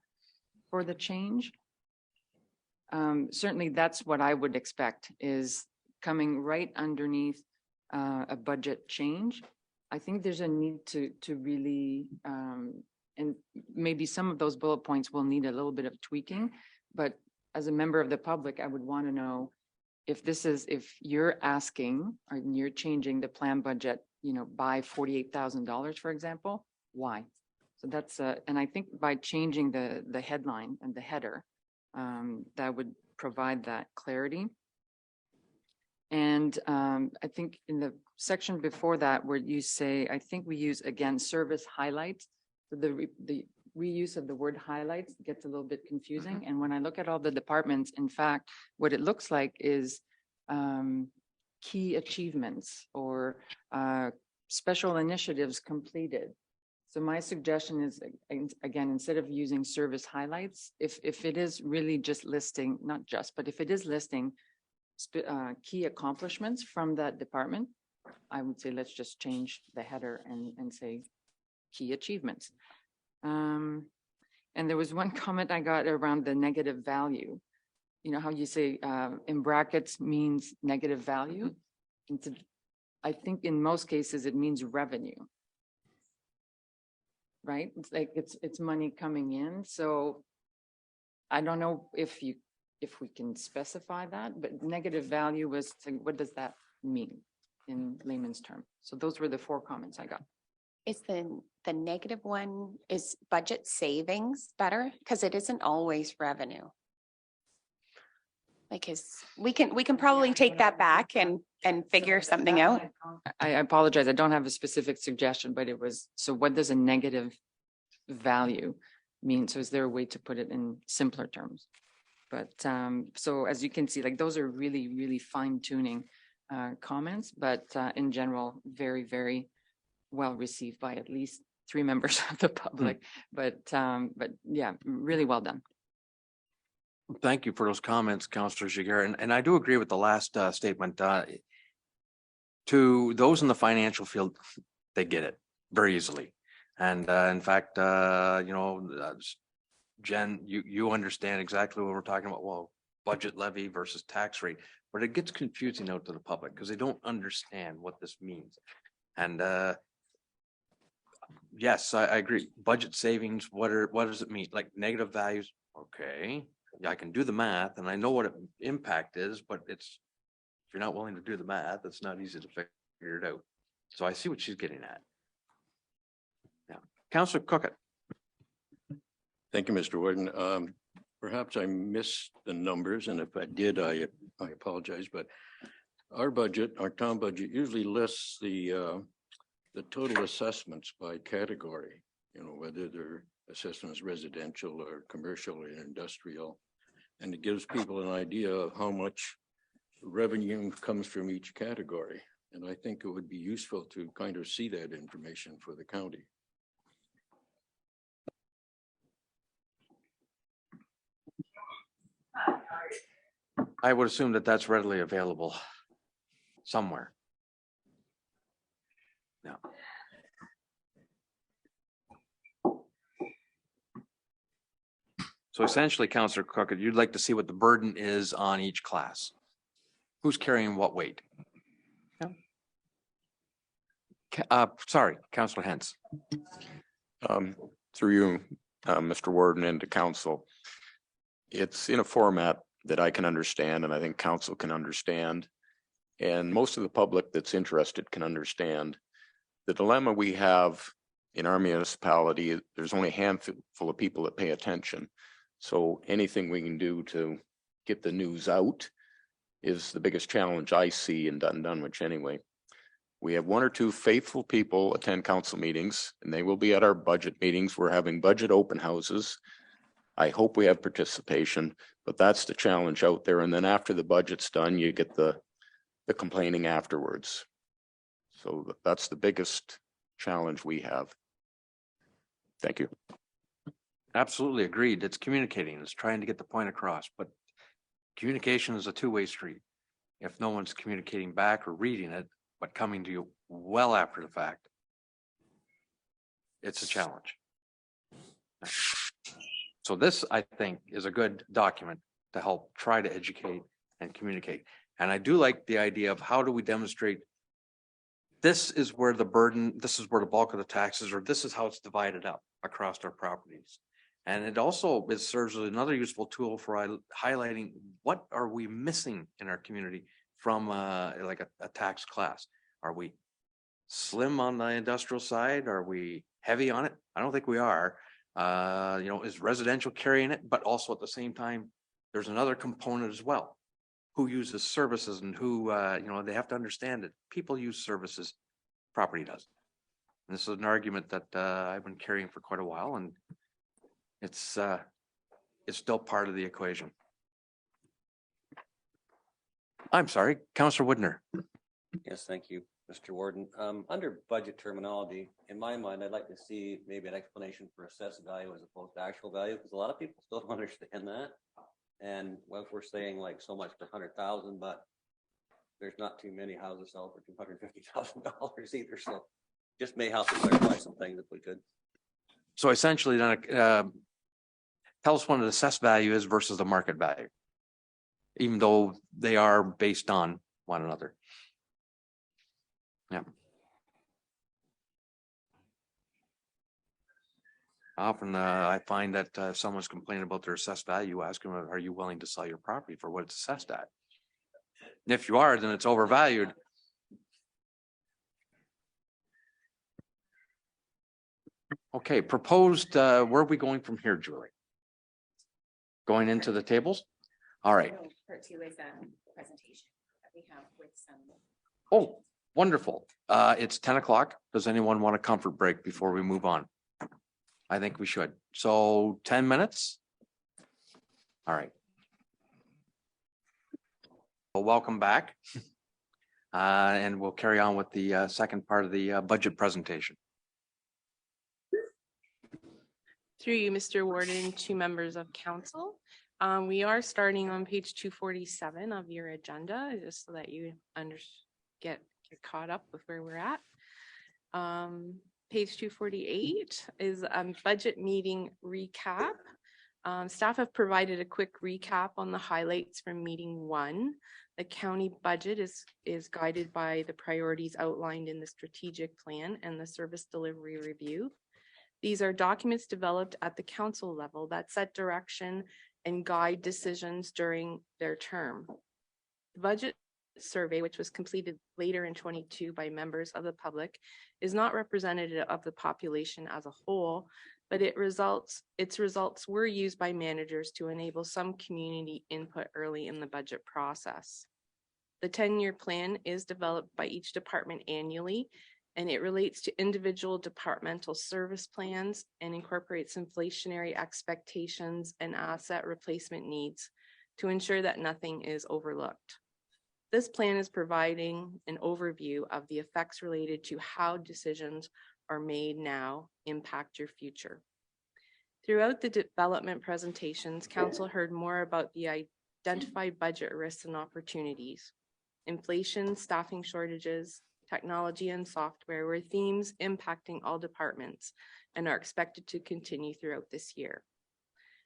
for the change. Certainly that's what I would expect, is coming right underneath a budget change. I think there's a need to really, and maybe some of those bullet points will need a little bit of tweaking, but as a member of the public, I would want to know if you're asking or you're changing the plan budget, by $48,000, for example, why? So that's, and I think by changing the headline and the header, that would provide that clarity. And I think in the section before that, where you say, I think we use again service highlights. So the reuse of the word highlights gets a little bit confusing. And when I look at all the departments, in fact, what it looks like is key achievements or special initiatives completed. So my suggestion is, again, instead of using service highlights, if it is really just listing, not just, but if it is listing key accomplishments from that department, I would say let's just change the header and say key achievements. And there was one comment I got around the negative value. How you say in brackets means negative value. I think in most cases it means revenue. Right? It's like it's money coming in. So I don't know if we can specify that, but negative value was, what does that mean in layman's term? So those were the 4 comments I got. Is the negative one, is budget savings better? Because it isn't always revenue. Like we can probably take that back and figure something out. I apologize. I don't have a specific suggestion, but it was, so what does a negative value mean? So is there a way to put it in simpler terms? But so as you can see, like those are really, really fine tuning comments, but in general, very, very well received by at least 3 members of the public. But yeah, really well done. Thank you for those comments, Councillor Jiguer. And I do agree with the last statement. To those in the financial field, they get it very easily. And in fact, Jen, you understand exactly what we're talking about. Well, budget levy versus tax rate, but it gets confusing out to the public because they don't understand what this means. And yes, I agree. Budget savings, what does it mean? Like negative values? Okay, yeah, I can do the math and I know what impact is, but if you're not willing to do the math, it's not easy to figure it out. So I see what she's getting at. Yeah, Councillor Cookett. Thank you, Mr. Warden. Perhaps I missed the numbers, and if I did, I apologize, but our town budget usually lists the total assessments by category, whether they're assessments residential or commercial or industrial, and it gives people an idea of how much revenue comes from each category. And I think it would be useful to kind of see that information for the county. I would assume that that's readily available somewhere. Yeah. So essentially, Councillor Cookett, you'd like to see what the burden is on each class. Who's carrying what weight? Yeah. Sorry, Councillor Hens. Through you, Mr. Warden, and to council. It's in a format that I can understand and I think council can understand. And most of the public that's interested can understand. The dilemma we have in our municipality, there's only a handful of people that pay attention. So anything we can do to get the news out is the biggest challenge I see in Dunwich anyway. We have one or two faithful people attend council meetings, and they will be at our budget meetings. We're having budget open houses. I hope we have participation, but that's the challenge out there. And then after the budget's done, you get the complaining afterwards. So that's the biggest challenge we have. Thank you. Absolutely agreed. It's communicating, it's trying to get the point across, but communication is a two-way street. If no one's communicating back or reading it, but coming to you well after the fact, it's a challenge. So this, I think, is a good document to help try to educate and communicate. And I do like the idea of how do we demonstrate this is where the burden, this is where the bulk of the taxes, or this is how it's divided up across our properties. And it also serves as another useful tool for highlighting what are we missing in our community from like a tax class. Are we slim on the industrial side? Are we heavy on it? I don't think we are. You know, is residential carrying it? But also at the same time, there's another component as well. Who uses services and who, you know, they have to understand that people use services, property doesn't. And this is an argument that I've been carrying for quite a while, and it's still part of the equation. I'm sorry, Councillor Woodner. Yes, thank you, Mr. Warden. Under budget terminology, in my mind, I'd like to see maybe an explanation for assessed value as opposed to actual value, because a lot of people still don't understand that. And what if we're saying like so much per 100,000, but there's not too many houses sell for $250,000 either. So just may help to clarify some things if we could. So essentially, then, tell us what an assessed value is versus the market value, even though they are based on one another. Yeah. Often I find that if someone's complaining about their assessed value, ask them, are you willing to sell your property for what it's assessed at? And if you are, then it's overvalued. Okay, proposed, where are we going from here, Julie? Going into the tables? All right. Part two is presentation that we have with some. Oh, wonderful. It's 10 o'clock. Does anyone want a comfort break before we move on? I think we should. So 10 minutes. All right. Well, welcome back. And we'll carry on with the second part of the budget presentation. Through you, Mr. Warden, two members of council. We are starting on page 247 of your agenda, just so that you get caught up with where we're at. Page 248 is a budget meeting recap. Staff have provided a quick recap on the highlights from meeting 1. The county budget is guided by the priorities outlined in the strategic plan and the service delivery review. These are documents developed at the council level that set direction and guide decisions during their term. The budget survey, which was completed later in 22 by members of the public, is not representative of the population as a whole, but its results were used by managers to enable some community input early in the budget process. The 10-year plan is developed by each department annually, and it relates to individual departmental service plans and incorporates inflationary expectations and asset replacement needs to ensure that nothing is overlooked. This plan is providing an overview of the effects related to how decisions are made now impact your future. Throughout the development presentations, Council heard more about the identified budget risks and opportunities. Inflation, staffing shortages, technology and software were themes impacting all departments and are expected to continue throughout this year.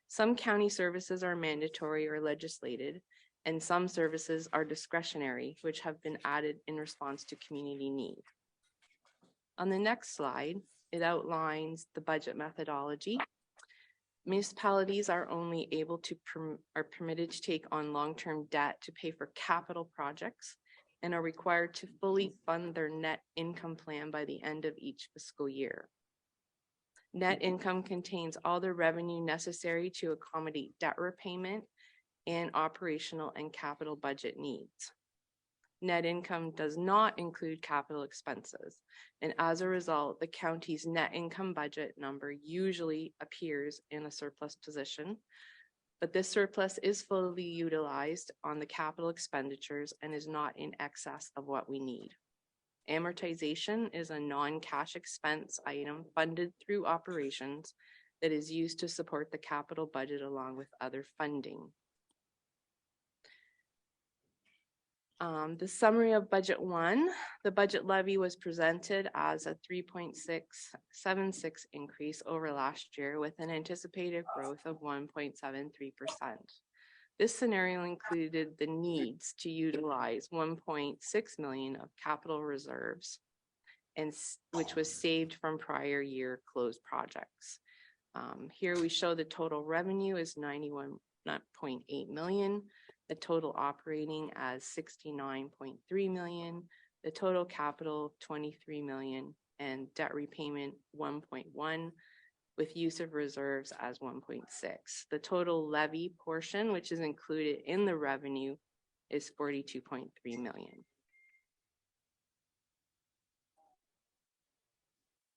Some county services are mandatory or legislated, and some services are discretionary, which have been added in response to community need. On the next slide, it outlines the budget methodology. Municipalities are only able to are permitted to take on long-term debt to pay for capital projects and are required to fully fund their net income plan by the end of each fiscal year. Net income contains all the revenue necessary to accommodate debt repayment and operational and capital budget needs. Net income does not include capital expenses, and as a result, the county's net income budget number usually appears in a surplus position, but this surplus is fully utilized on the capital expenditures and is not in excess of what we need. Amortization is a non-cash expense item funded through operations that is used to support the capital budget along with other funding. The summary of budget 1, the budget levy was presented as a 3.676 increase over last year with an anticipated growth of 1.73%. This scenario included the needs to utilize 1.6 million of capital reserves, and which was saved from prior year closed projects. Here we show the total revenue is 91.8 million. The total operating as 69.3 million, the total capital 23 million, and debt repayment 1.1, with use of reserves as 1.6. The total levy portion, which is included in the revenue, is 42.3 million.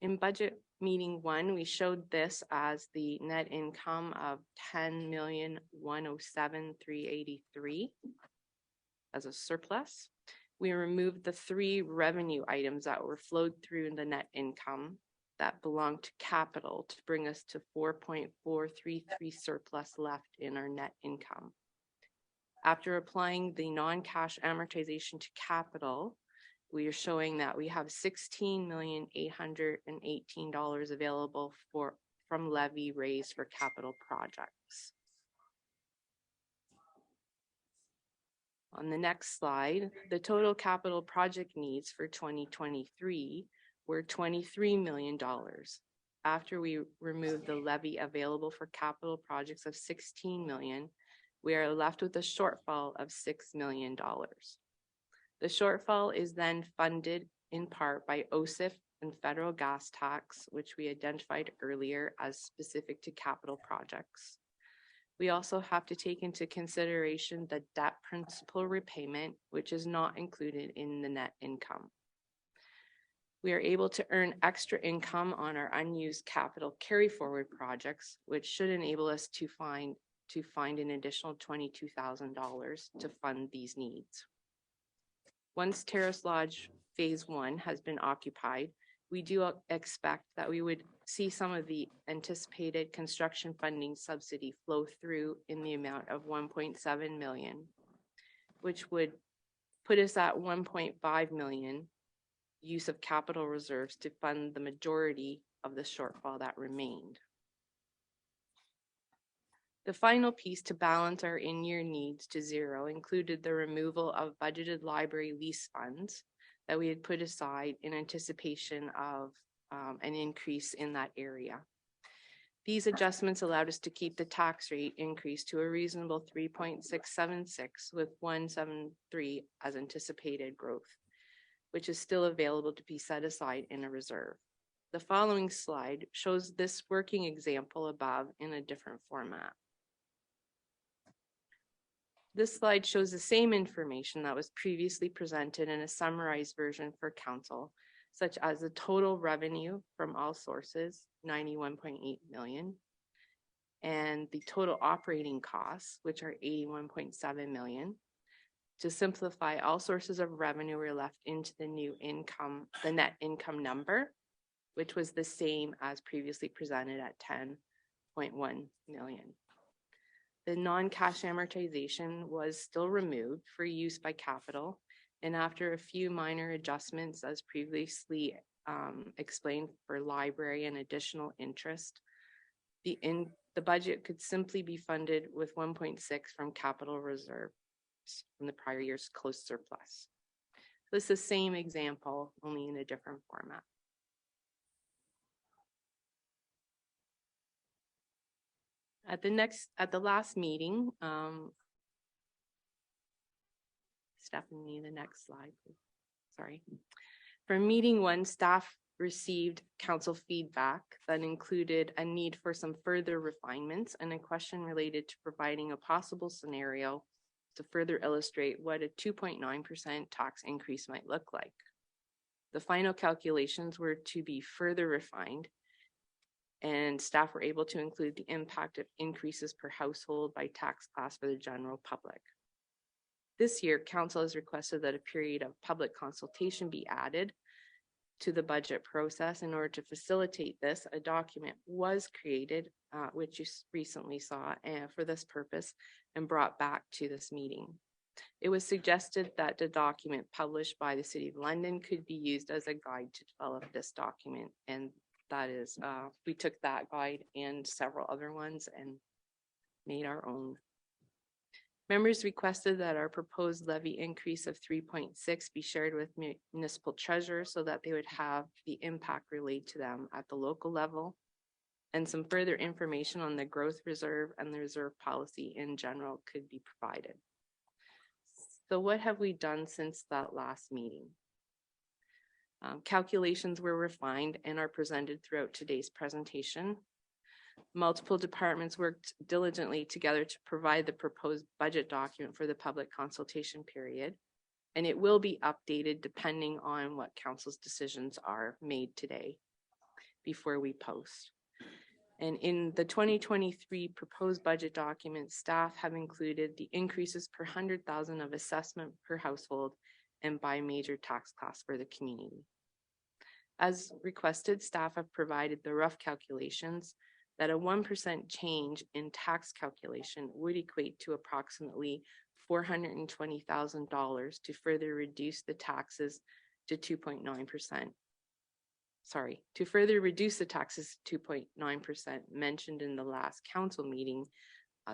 In budget meeting 1, we showed this as the net income of 10,107,383 as a surplus. We removed the 3 revenue items that were flowed through the net income that belonged to capital to bring us to 4.433 surplus left in our net income. After applying the non-cash amortization to capital, we are showing that we have $16,818 available from levy raised for capital projects. On the next slide, the total capital project needs for 2023 were $23 million. After we removed the levy available for capital projects of $16 million, we are left with a shortfall of $6 million. The shortfall is then funded in part by OSIF and federal gas tax, which we identified earlier as specific to capital projects. We also have to take into consideration the debt principal repayment, which is not included in the net income. We are able to earn extra income on our unused capital carry forward projects, which should enable us to find an additional $22,000 to fund these needs. Once Terrace Lodge Phase 1 has been occupied, we do expect that we would see some of the anticipated construction funding subsidy flow through in the amount of 1.7 million, which would put us at 1.5 million use of capital reserves to fund the majority of the shortfall that remained. The final piece to balance our in-year needs to zero included the removal of budgeted library lease funds that we had put aside in anticipation of an increase in that area. These adjustments allowed us to keep the tax rate increase to a reasonable 3.676 with 173 as anticipated growth, which is still available to be set aside in a reserve. The following slide shows this working example above in a different format. This slide shows the same information that was previously presented in a summarized version for council, such as the total revenue from all sources, 91.8 million, and the total operating costs, which are 81.7 million. To simplify, all sources of revenue were left into the new income, the net income number, which was the same as previously presented at 10.1 million. The non-cash amortization was still removed for use by capital, and after a few minor adjustments as previously explained for library and additional interest, the budget could simply be funded with 1.6 from capital reserves from the prior year's closed surplus. This is the same example, only in a different format. At the last meeting, Stephanie, the next slide, please. Sorry. For meeting 1, staff received council feedback that included a need for some further refinements and a question related to providing a possible scenario to further illustrate what a 2.9% tax increase might look like. The final calculations were to be further refined, and staff were able to include the impact of increases per household by tax class for the general public. This year, council has requested that a period of public consultation be added to the budget process. In order to facilitate this, a document was created, which you recently saw for this purpose, and brought back to this meeting. It was suggested that the document published by the City of London could be used as a guide to develop this document. And that is, we took that guide and several other ones and made our own. Members requested that our proposed levy increase of 3.6 be shared with municipal treasurers so that they would have the impact relayed to them at the local level, and some further information on the growth reserve and the reserve policy in general could be provided. So what have we done since that last meeting? Calculations were refined and are presented throughout today's presentation. Multiple departments worked diligently together to provide the proposed budget document for the public consultation period, and it will be updated depending on what council's decisions are made today before we post. And in the 2023 proposed budget document, staff have included the increases per 100,000 of assessment per household and by major tax class for the community. As requested, staff have provided the rough calculations that a 1% change in tax calculation would equate to approximately $420,000 to further reduce the taxes to 2.9%. Sorry, to further reduce the taxes to 2.9% mentioned in the last council meeting,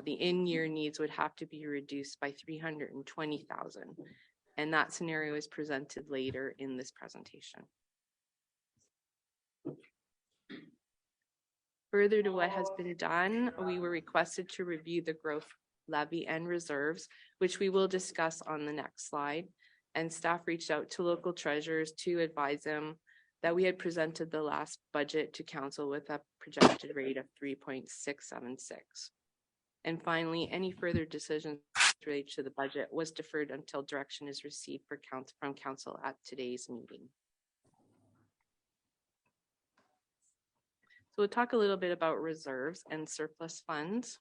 the in-year needs would have to be reduced by $320,000. And that scenario is presented later in this presentation. Further to what has been done, we were requested to review the growth levy and reserves, which we will discuss on the next slide. And staff reached out to local treasurers to advise them that we had presented the last budget to council with a projected rate of 3.676. And finally, any further decisions related to the budget was deferred until direction is received from council at today's meeting. So we'll talk a little bit about reserves and surplus funds.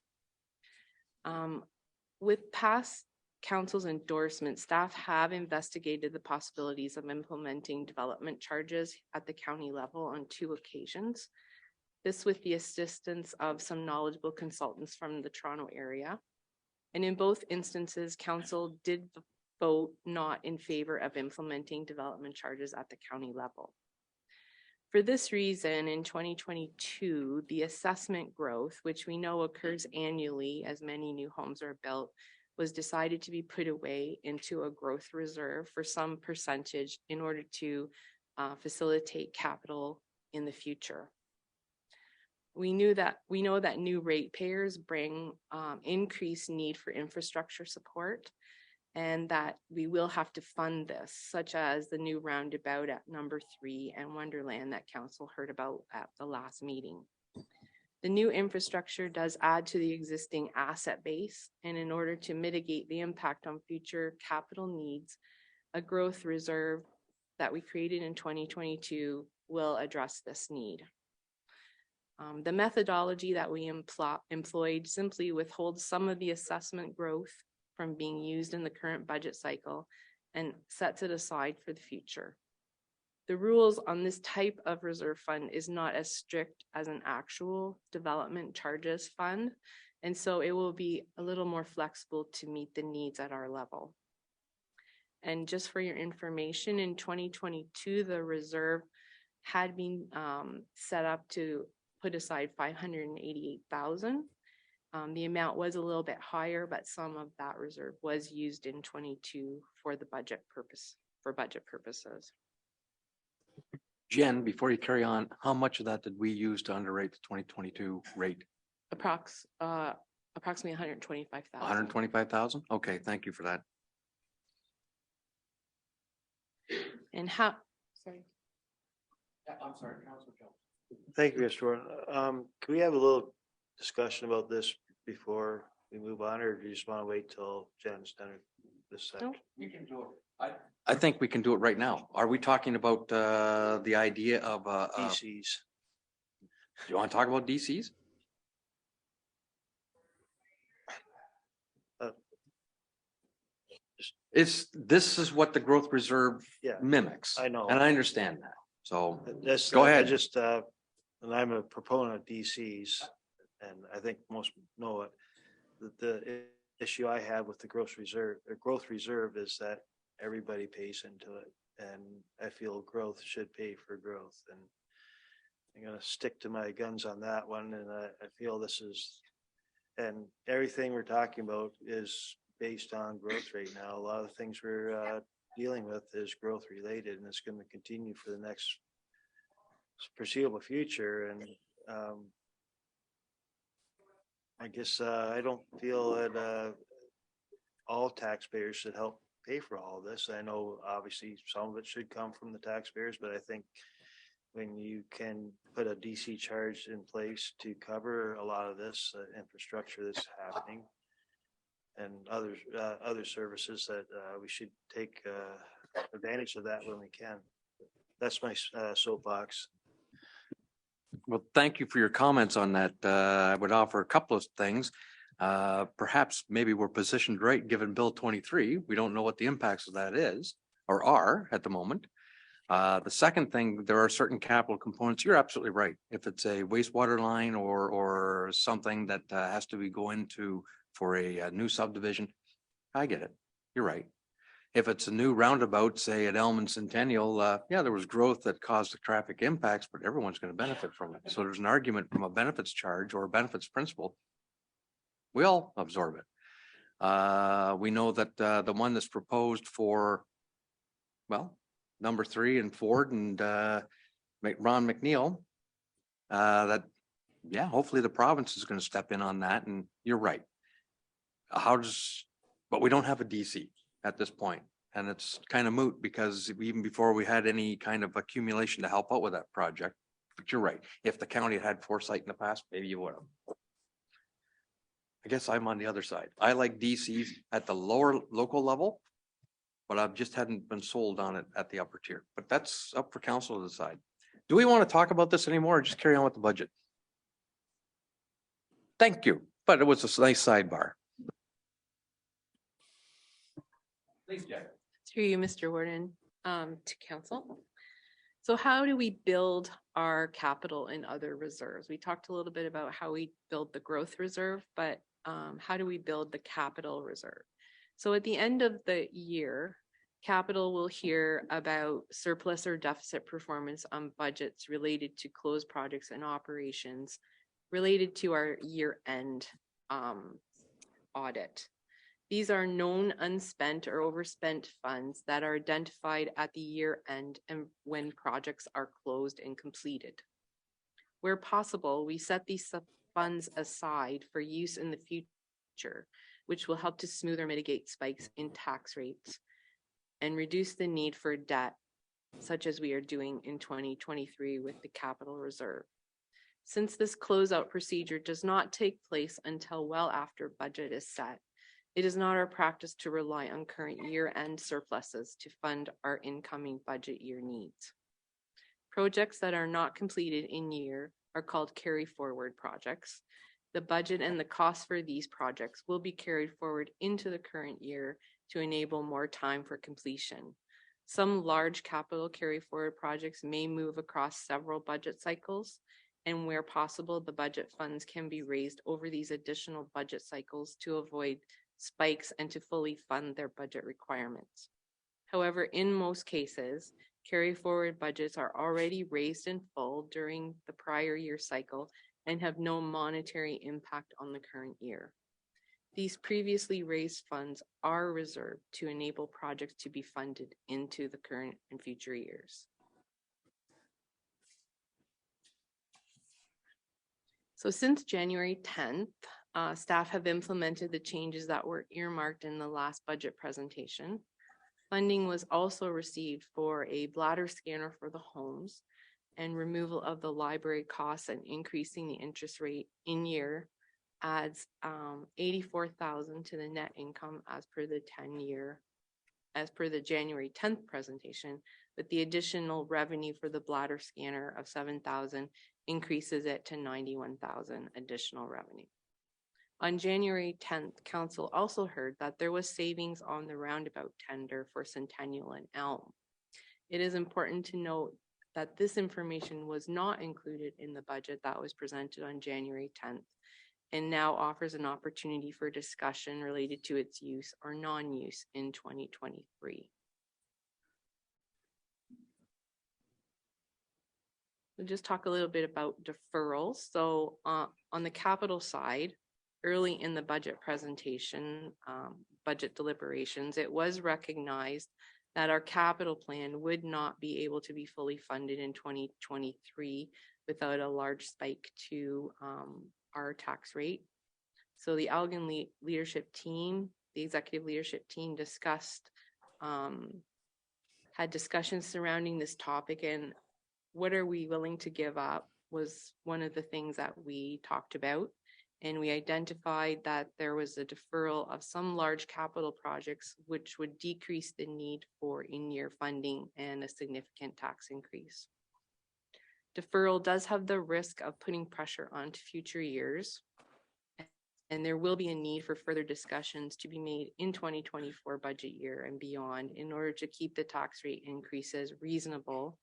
With past council's endorsement, staff have investigated the possibilities of implementing development charges at the county level on 2 occasions. This with the assistance of some knowledgeable consultants from the Toronto area. And in both instances, council did vote not in favor of implementing development charges at the county level. For this reason, in 2022, the assessment growth, which we know occurs annually as many new homes are built, was decided to be put away into a growth reserve for some percentage in order to facilitate capital in the future. We know that new ratepayers bring increased need for infrastructure support, and that we will have to fund this, such as the new roundabout at number 3 and Wonderland that council heard about at the last meeting. The new infrastructure does add to the existing asset base, and in order to mitigate the impact on future capital needs, a growth reserve that we created in 2022 will address this need. The methodology that we employed simply withholds some of the assessment growth from being used in the current budget cycle and sets it aside for the future. The rules on this type of reserve fund is not as strict as an actual development charges fund, and so it will be a little more flexible to meet the needs at our level. And just for your information, in 2022, the reserve had been set up to put aside $588,000. The amount was a little bit higher, but some of that reserve was used in 22 for the budget purposes. Jen, before you carry on, how much of that did we use to underwrite the 2022 rate? Approximately 125,000. 125,000? Okay, thank you for that. And I'm sorry, Councilor Jones. Thank you, Mr. Warren. Can we have a little discussion about this before we move on, or do you just want to wait till Jen's done this section? You can do it. I think we can do it right now. Are we talking about the idea of DCs. do you want to talk about DCs? This is what the growth reserve Yeah, mimics. I know. And I understand that. So That's, go I ahead. just, and I'm a proponent of DCs, and I think most know it. The issue I have with the growth reserve is that everybody pays into it. And I feel growth should pay for growth. And I'm gonna stick to my guns on that one. And I feel this is, and everything we're talking about is based on growth right now. A lot of the things we're dealing with is growth related, and it's going to continue for the next foreseeable future. And I guess I don't feel that all taxpayers should help pay for all of this. I know obviously some of it should come from the taxpayers, but I think when you can put a DC charge in place to cover a lot of this infrastructure that's happening and other services, that we should take advantage of that when we can. That's my soapbox. Well, thank you for your comments on that. I would offer a couple of things. Perhaps maybe we're positioned right, given Bill 23. We don't know what the impacts of that is or are at the moment. The second thing, there are certain capital components. You're absolutely right. If it's a wastewater line or something that has to be go into for a new subdivision, I get it. You're right. If it's a new roundabout, say at Elm and Centennial, yeah, there was growth that caused the traffic impacts, but everyone's going to benefit from it. So there's an argument from a benefits charge or a benefits principle. We all absorb it. We know that the one that's proposed for, well, number 3 and Ford and Ron McNeil, that, yeah, hopefully the province is going to step in on that. And you're right. But we don't have a DC at this point. And it's kind of moot because even before we had any kind of accumulation to help out with that project, but you're right. If the county had foresight in the past, maybe you would have. I guess I'm on the other side. I like DCs at the lower local level, but I've just hadn't been sold on it at the upper tier. But that's up for council to decide. Do we want to talk about this anymore or just carry on with the budget? Thank you. But it was a nice sidebar. Please, Jack. Through you, Mr. Warden, to council. So how do we build our capital and other reserves? We talked a little bit about how we build the growth reserve, but how do we build the capital reserve? So at the end of the year, capital will hear about surplus or deficit performance on budgets related to closed projects and operations related to our year-end audit. These are known unspent or overspent funds that are identified at the year end and when projects are closed and completed. Where possible, we set these funds aside for use in the future, which will help to smooth or mitigate spikes in tax rates and reduce the need for debt, such as we are doing in 2023 with the capital reserve. Since this closeout procedure does not take place until well after budget is set, it is not our practice to rely on current year-end surpluses to fund our incoming budget year needs. Projects that are not completed in year are called carry-forward projects. The budget and the cost for these projects will be carried forward into the current year to enable more time for completion. Some large capital carry-forward projects may move across several budget cycles, and where possible, the budget funds can be raised over these additional budget cycles to avoid spikes and to fully fund their budget requirements. However, in most cases, carry forward budgets are already raised in full during the prior year cycle and have no monetary impact on the current year. These previously raised funds are reserved to enable projects to be funded into the current and future years. So since January 10th, staff have implemented the changes that were earmarked in the last budget presentation. Funding was also received for a bladder scanner for the homes, and removal of the library costs and increasing the interest rate in year adds 84,000 to the net income as per the January 10th presentation, with the additional revenue for the bladder scanner of 7,000 increases it to 91,000 additional revenue. On January 10th, council also heard that there was savings on the roundabout tender for Centennial and Elm. It is important to note that this information was not included in the budget that was presented on January 10th and now offers an opportunity for discussion related to its use or non-use in 2023. We'll just talk a little bit about deferrals. So on the capital side, early in the budget presentation, budget deliberations, it was recognized that our capital plan would not be able to be fully funded in 2023 without a large spike to our tax rate. So the Elgin leadership team, the executive leadership team had discussions surrounding this topic, and what are we willing to give up was one of the things that we talked about. And we identified that there was a deferral of some large capital projects, which would decrease the need for in-year funding and a significant tax increase. Deferral does have the risk of putting pressure onto future years, and there will be a need for further discussions to be made in 2024 budget year and beyond in order to keep the tax rate increases reasonable,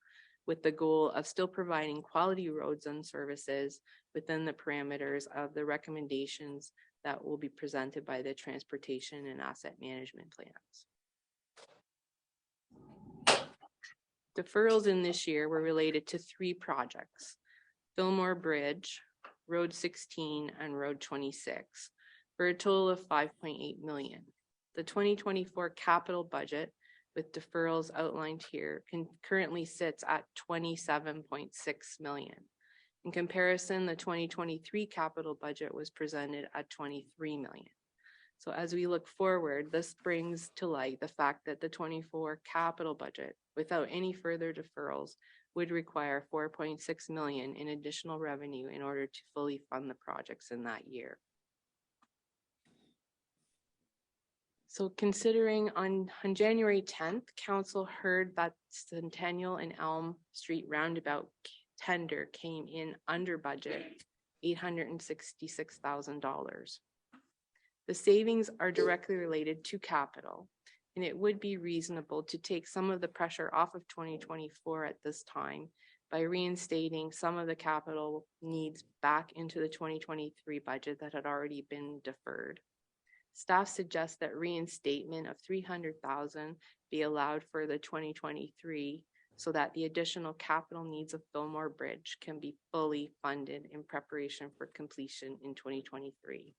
with the goal of still providing quality roads and services within the parameters of the recommendations that will be presented by the transportation and asset management plans. Deferrals in this year were related to 3 projects: Fillmore Bridge, Road 16, and Road 26, for a total of 5.8 million. The 2024 capital budget, with deferrals outlined here, currently sits at 27.6 million. In comparison, the 2023 capital budget was presented at 23 million. So as we look forward, this brings to light the fact that the 24 capital budget, without any further deferrals, would require 4.6 million in additional revenue in order to fully fund the projects in that year. So considering on January 10th, council heard that Centennial and Elm Street roundabout tender came in under budget, $866,000. The savings are directly related to capital, and it would be reasonable to take some of the pressure off of 2024 at this time by reinstating some of the capital needs back into the 2023 budget that had already been deferred. Staff suggests that reinstatement of 300,000 be allowed for the 2023 so that the additional capital needs of Fillmore Bridge can be fully funded in preparation for completion in 2023.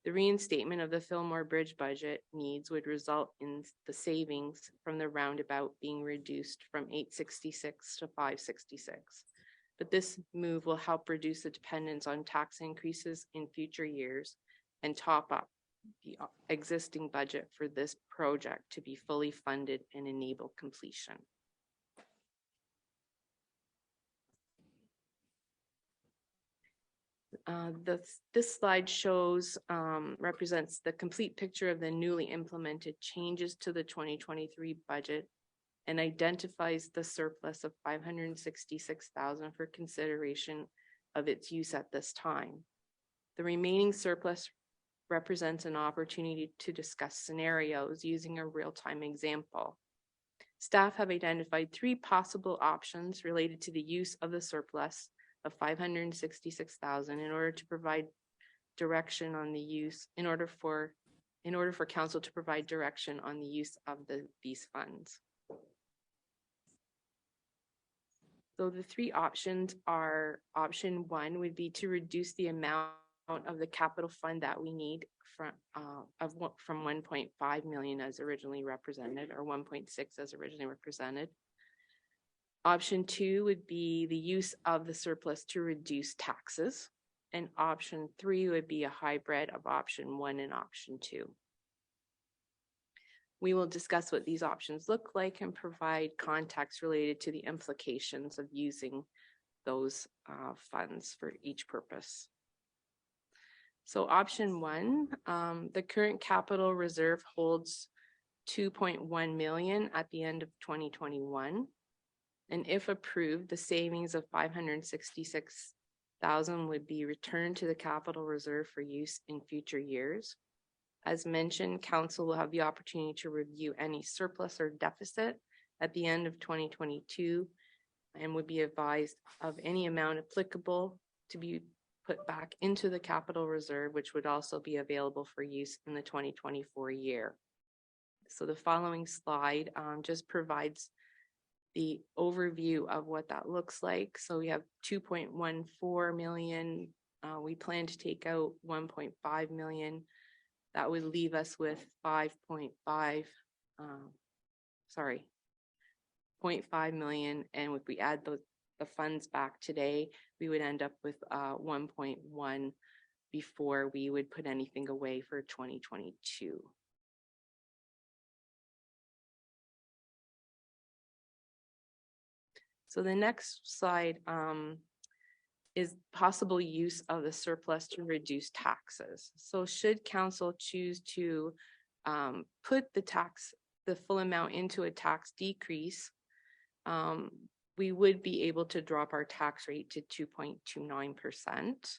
The reinstatement of the Fillmore Bridge budget needs would result in the savings from the roundabout being reduced from 866 to 566. But this move will help reduce the dependence on tax increases in future years and top up the existing budget for this project to be fully funded and enable completion. This slide represents the complete picture of the newly implemented changes to the 2023 budget and identifies the surplus of 566,000 for consideration of its use at this time. The remaining surplus represents an opportunity to discuss scenarios using a real-time example. Staff have identified 3 possible options related to the use of the surplus of 566,000 in order to provide direction on the use, in order for council to provide direction on the use of these funds. So the 3 options are: option 1 would be to reduce the amount of the capital fund that we need from 1.5 million as originally represented, or 1.6 as originally represented. Option 2 would be the use of the surplus to reduce taxes. And option 3 would be a hybrid of option 1 and option 2. We will discuss what these options look like and provide context related to the implications of using those funds for each purpose. So option one, the current capital reserve holds 2.1 million at the end of 2021. And if approved, the savings of 566,000 would be returned to the capital reserve for use in future years. As mentioned, council will have the opportunity to review any surplus or deficit at the end of 2022 and would be advised of any amount applicable to be put back into the capital reserve, which would also be available for use in the 2024 year. So the following slide just provides the overview of what that looks like. So we have 2.14 million. We plan to take out 1.5 million. That would leave us with 0.5 million. And if we add the funds back today, we would end up with 1.1 before we would put anything away for 2022. So the next slide is possible use of the surplus to reduce taxes. So should council choose to put the full amount into a tax decrease, we would be able to drop our tax rate to 2.29%.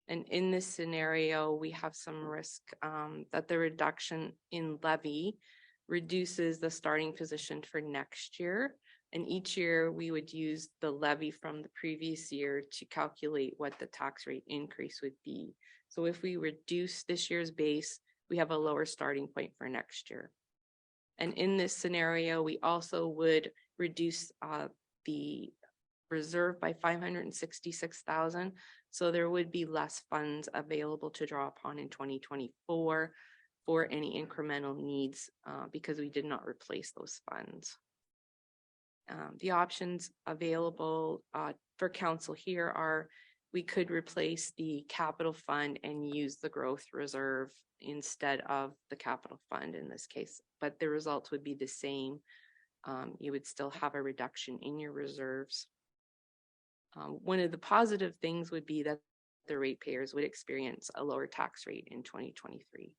And in this scenario, we have some risk that the reduction in levy reduces the starting position for next year. And each year we would use the levy from the previous year to calculate what the tax rate increase would be. So if we reduce this year's base, we have a lower starting point for next year. And in this scenario, we also would reduce the reserve by 566,000. So there would be less funds available to draw upon in 2024 for any incremental needs because we did not replace those funds. The options available for council here are we could replace the capital fund and use the growth reserve instead of the capital fund in this case, but the results would be the same. You would still have a reduction in your reserves. One of the positive things would be that the ratepayers would experience a lower tax rate in 2023.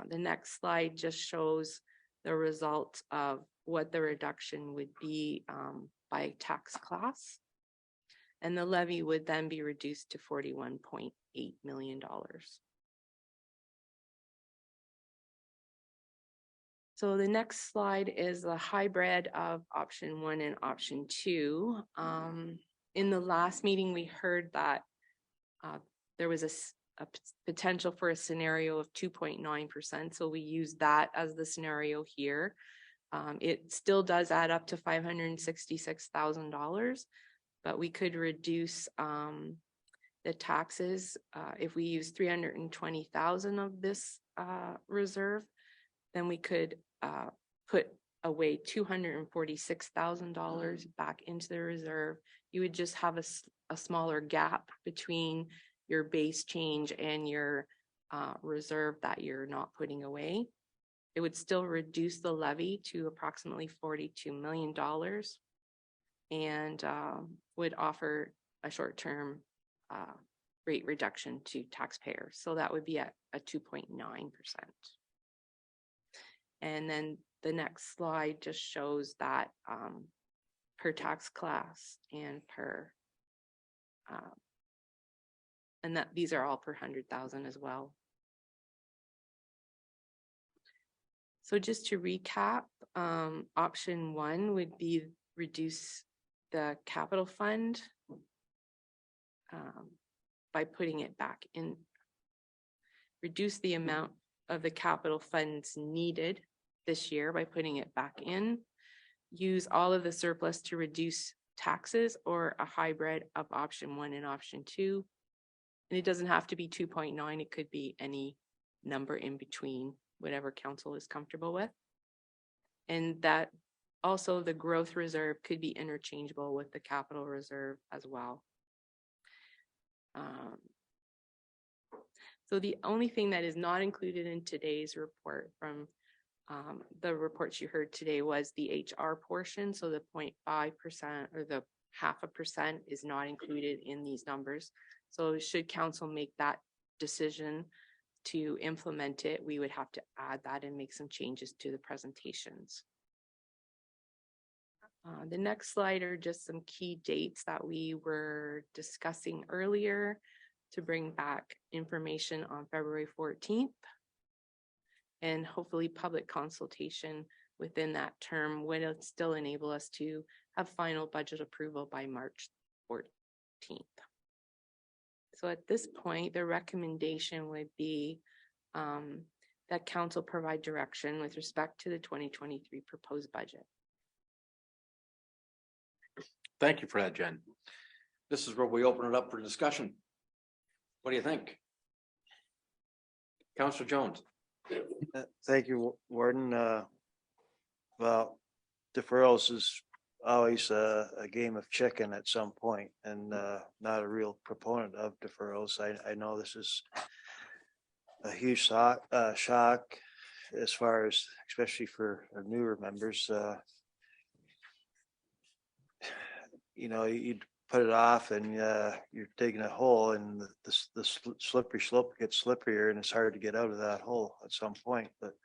The next slide just shows the result of what the reduction would be by tax class. And the levy would then be reduced to $41.8 million. So the next slide is the hybrid of option one and option two. In the last meeting, we heard that there was a potential for a scenario of 2.9%. So we use that as the scenario here. It still does add up to $566,000, but we could reduce the taxes. If we use 320,000 of this reserve, then we could put away $246,000 back into the reserve. You would just have a smaller gap between your base change and your reserve that you're not putting away. It would still reduce the levy to approximately $42 million and would offer a short-term rate reduction to taxpayers. So that would be at a 2.9%. And then the next slide just shows that per tax class and per, and that these are all per 100,000 as well. So just to recap, option one would be reduce the capital fund by putting it back in, reduce the amount of the capital funds needed this year by putting it back in, use all of the surplus to reduce taxes or a hybrid of option one and option two. And it doesn't have to be 2.9, it could be any number in between, whatever council is comfortable with. And that also the growth reserve could be interchangeable with the capital reserve as well. So the only thing that is not included in today's report from the reports you heard today was the HR portion. So the 0.5% or the 0.5% is not included in these numbers. So should council make that decision to implement it, we would have to add that and make some changes to the presentations. The next slide are just some key dates that we were discussing earlier to bring back information on February 14th. And hopefully public consultation within that term would still enable us to have final budget approval by March 14th. So at this point, the recommendation would be that council provide direction with respect to the 2023 proposed budget. Thank you for that, Jen. This is where we open it up for discussion. What do you think? Councillor Jones. Thank you, Warden. Well, deferrals is always a game of chicken at some point, and not a real proponent of deferrals. I know this is a huge shock as far as, especially for our newer members. You know, you'd put it off and you're digging a hole, and the slippery slope gets slipperier, and it's hard to get out of that hole at some point. But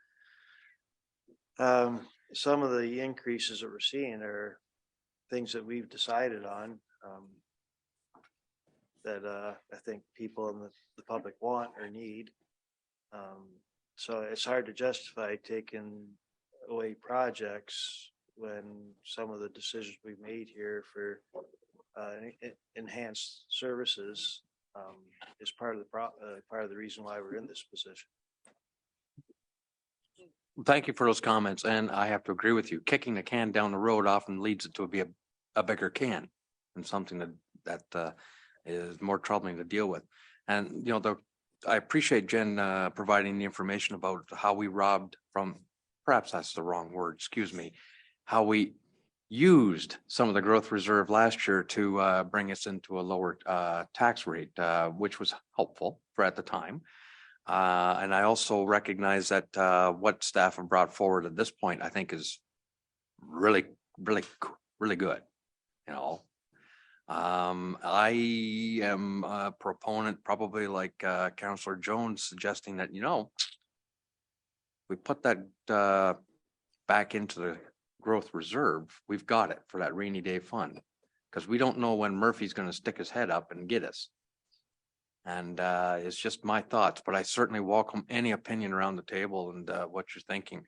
some of the increases that we're seeing are things that we've decided on that I think people in the public want or need. So it's hard to justify taking away projects when some of the decisions we've made here for enhanced services is part of the reason why we're in this position. Thank you for those comments, and I have to agree with you. Kicking the can down the road often leads it to be a bigger can, and something that is more troubling to deal with. And you know, I appreciate Jen providing the information about how we robbed from, perhaps that's the wrong word, excuse me, how we used some of the growth reserve last year to bring us into a lower tax rate, which was helpful for at the time. And I also recognize that what staff have brought forward at this point, I think is really good. You know, I am a proponent, probably like Councillor Jones, suggesting that, you know, we put that back into the growth reserve, we've got it for that rainy day fund, because we don't know when Murphy's going to stick his head up and get us. And it's just my thoughts, but I certainly welcome any opinion around the table and what you're thinking.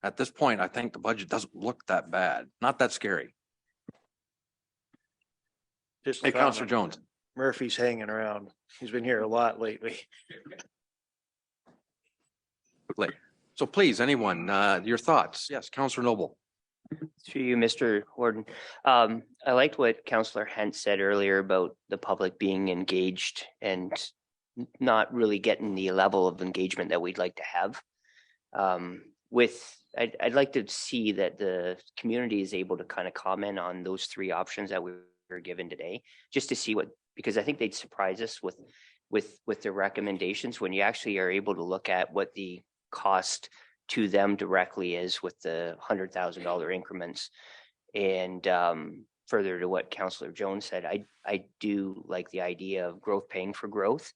At this point, I think the budget doesn't look that bad, not that scary. Just hey, Councillor Jones. Murphy's hanging around. He's been here a lot lately. So please, anyone, your thoughts? Yes, Councillor Noble. Through you, Mr. Warden. I liked what Councillor Hent said earlier about the public being engaged and not really getting the level of engagement that we'd like to have. I'd like to see that the community is able to kind of comment on those three options that we were given today, just to see what, because I think they'd surprise us with their recommendations when you actually are able to look at what the cost to them directly is with the $100,000 increments. And further to what Councillor Jones said, I do like the idea of growth paying for growth,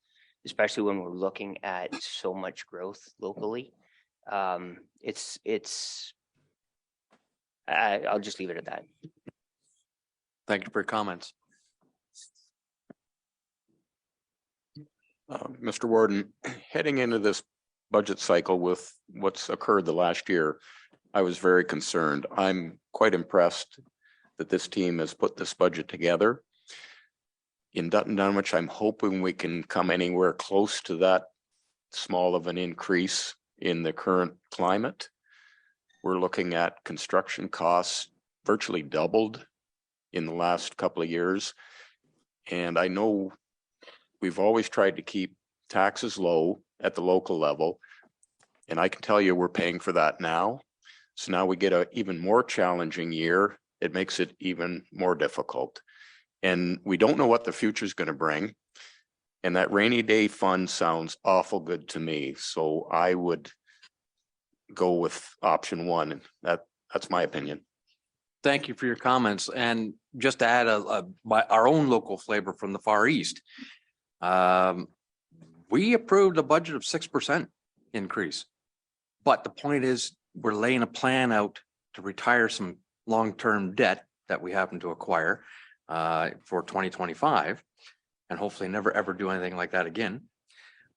especially when we're looking at so much growth locally. I'll just leave it at that. Thank you for your comments. Mr. Warden, heading into this budget cycle with what's occurred the last year, I was very concerned. I'm quite impressed that this team has put this budget together. In Dutton Dunwich, I'm hoping we can come anywhere close to that small of an increase in the current climate. We're looking at construction costs virtually doubled in the last couple of years. And I know we've always tried to keep taxes low at the local level. And I can tell you we're paying for that now. So now we get an even more challenging year. It makes it even more difficult. And we don't know what the future is going to bring. And that rainy day fund sounds awful good to me, so I would go with option one, and that's my opinion. Thank you for your comments. And just to add our own local flavor from the Far East. We approved a budget of 6% increase. But the point is, we're laying a plan out to retire some long-term debt that we happen to acquire for 2025. And hopefully never, ever do anything like that again.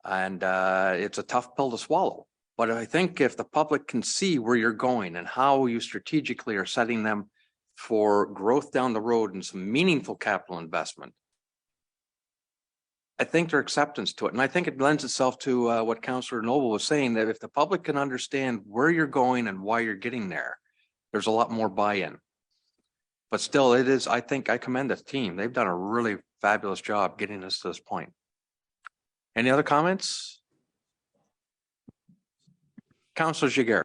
And it's a tough pill to swallow. But I think if the public can see where you're going and how you strategically are setting them for growth down the road and some meaningful capital investment, I think their acceptance to it. And I think it lends itself to what Councillor Noble was saying, that if the public can understand where you're going and why you're getting there, there's a lot more buy-in. But still, it is, I think I commend the team. They've done a really fabulous job getting us to this point. Any other comments? Councillor Giguère.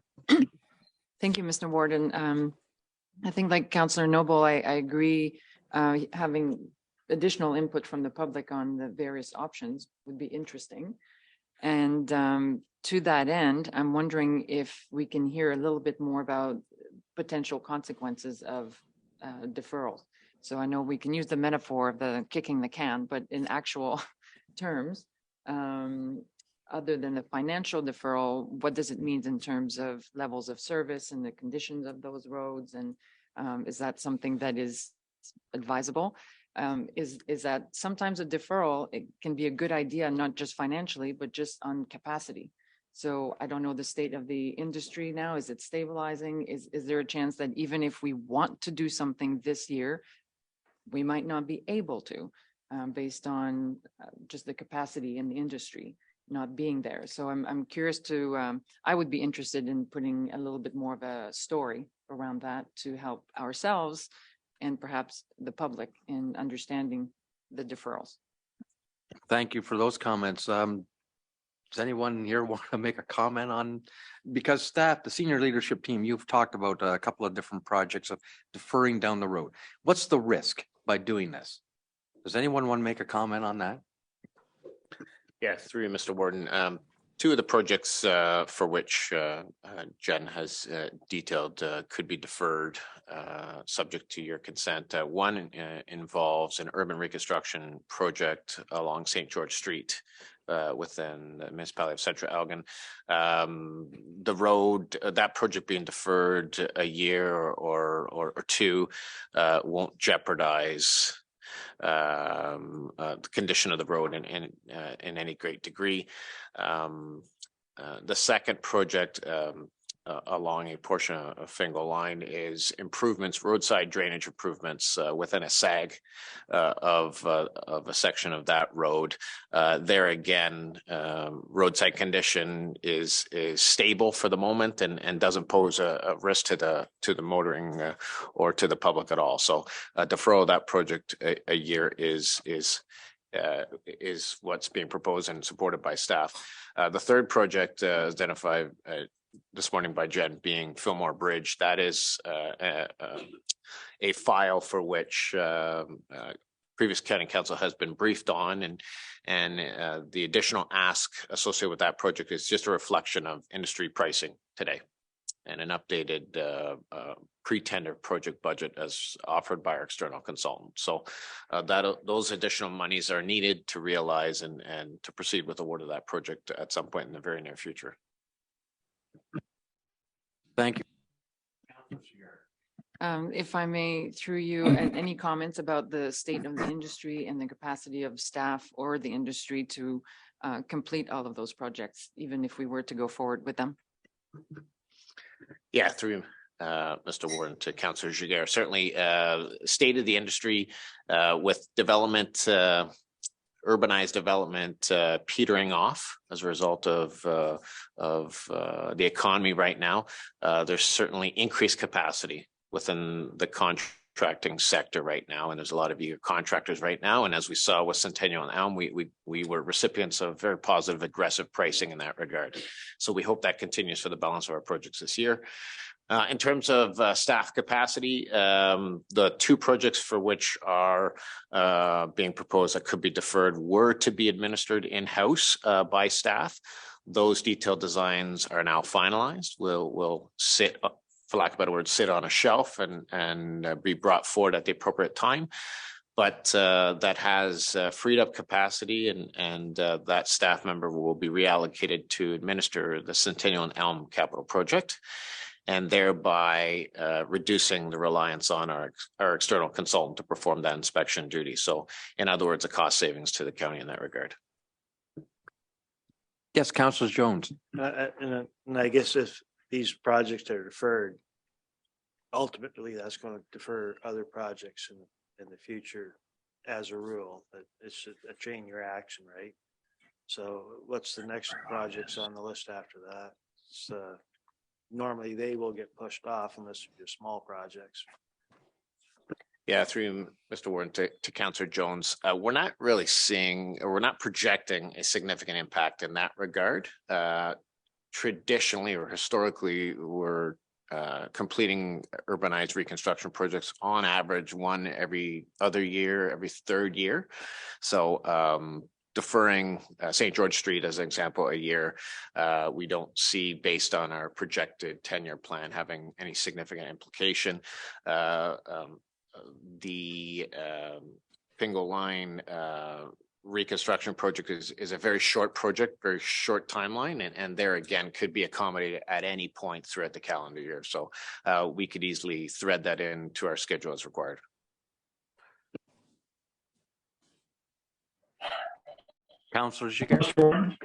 Thank you, Mr. Warden. I think like Councillor Noble, I agree, having additional input from the public on the various options would be interesting. And to that end, I'm wondering if we can hear a little bit more about potential consequences of deferrals. So I know we can use the metaphor of the kicking the can, but in actual terms, other than the financial deferral, what does it mean in terms of levels of service and the conditions of those roads? And is that something that is advisable? Is that sometimes a deferral, it can be a good idea, not just financially, but just on capacity. So I don't know the state of the industry now. Is it stabilizing? Is there a chance that even if we want to do something this year, we might not be able to, based on just the capacity in the industry not being there? So I'm curious to, I would be interested in putting a little bit more of a story around that to help ourselves and perhaps the public in understanding the deferrals. Thank you for those comments. Does anyone here want to make a comment on, because staff, the senior leadership team, you've talked about a couple of different projects of deferring down the road. What's the risk by doing this? Does anyone want to make a comment on that? Yeah, through you, Mr. Warden. Two of the projects for which Jen has detailed could be deferred, subject to your consent. One involves an urban reconstruction project along St. George Street within the municipality of Central Elgin. The road, that project being deferred a year or two won't jeopardize the condition of the road in any great degree. The second project along a portion of Fingal Line is improvements, roadside drainage improvements within a sag of a section of that road. There again, roadside condition is stable for the moment and doesn't pose a risk to the motoring or to the public at all. So deferral of that project a year is what's being proposed and supported by staff. The third project identified this morning by Jen being Fillmore Bridge. That is a file for which previous county council has been briefed on, and the additional ask associated with that project is just a reflection of industry pricing today and an updated pre-tender project budget as offered by our external consultant. So those additional monies are needed to realize and to proceed with award of that project at some point in the very near future. Thank you. If I may, through you, any comments about the state of the industry and the capacity of staff or the industry to complete all of those projects, even if we were to go forward with them? Yeah, through Mr. Warden to Councillor Giguère. Certainly, state of the industry with development, urbanized development petering off as a result of the economy right now. There's certainly increased capacity within the contracting sector right now, and there's a lot of eager contractors right now. And as we saw with Centennial and Elm, we were recipients of very positive, aggressive pricing in that regard. So we hope that continues for the balance of our projects this year. In terms of staff capacity, the two projects for which are being proposed that could be deferred were to be administered in-house by staff. Those detailed designs are now finalized. Will sit, for lack of a better word, sit on a shelf and be brought forward at the appropriate time. But that has freed up capacity, and that staff member will be reallocated to administer the Centennial and Elm capital project, and thereby reducing the reliance on our external consultant to perform that inspection duty. So in other words, a cost savings to the county in that regard. Yes, Councillor Jones. And I guess if these projects are deferred, ultimately that's going to defer other projects in the future as a rule. But it's a chain reaction, right? So what's the next projects on the list after that? It's, normally they will get pushed off unless they're small projects. Yeah, through Mr. Warden to Councillor Jones, we're not really seeing, or we're not projecting a significant impact in that regard. Traditionally or historically, we're completing urbanized reconstruction projects on average one every other year, every third year. So deferring St. George Street as an example a year, we don't see, based on our projected 10-year plan, having any significant implication. The Fingal Line reconstruction project is a very short project, very short timeline, and there again could be accommodated at any point throughout the calendar year. So we could easily thread that into our schedule as required. Councillor Jiguer.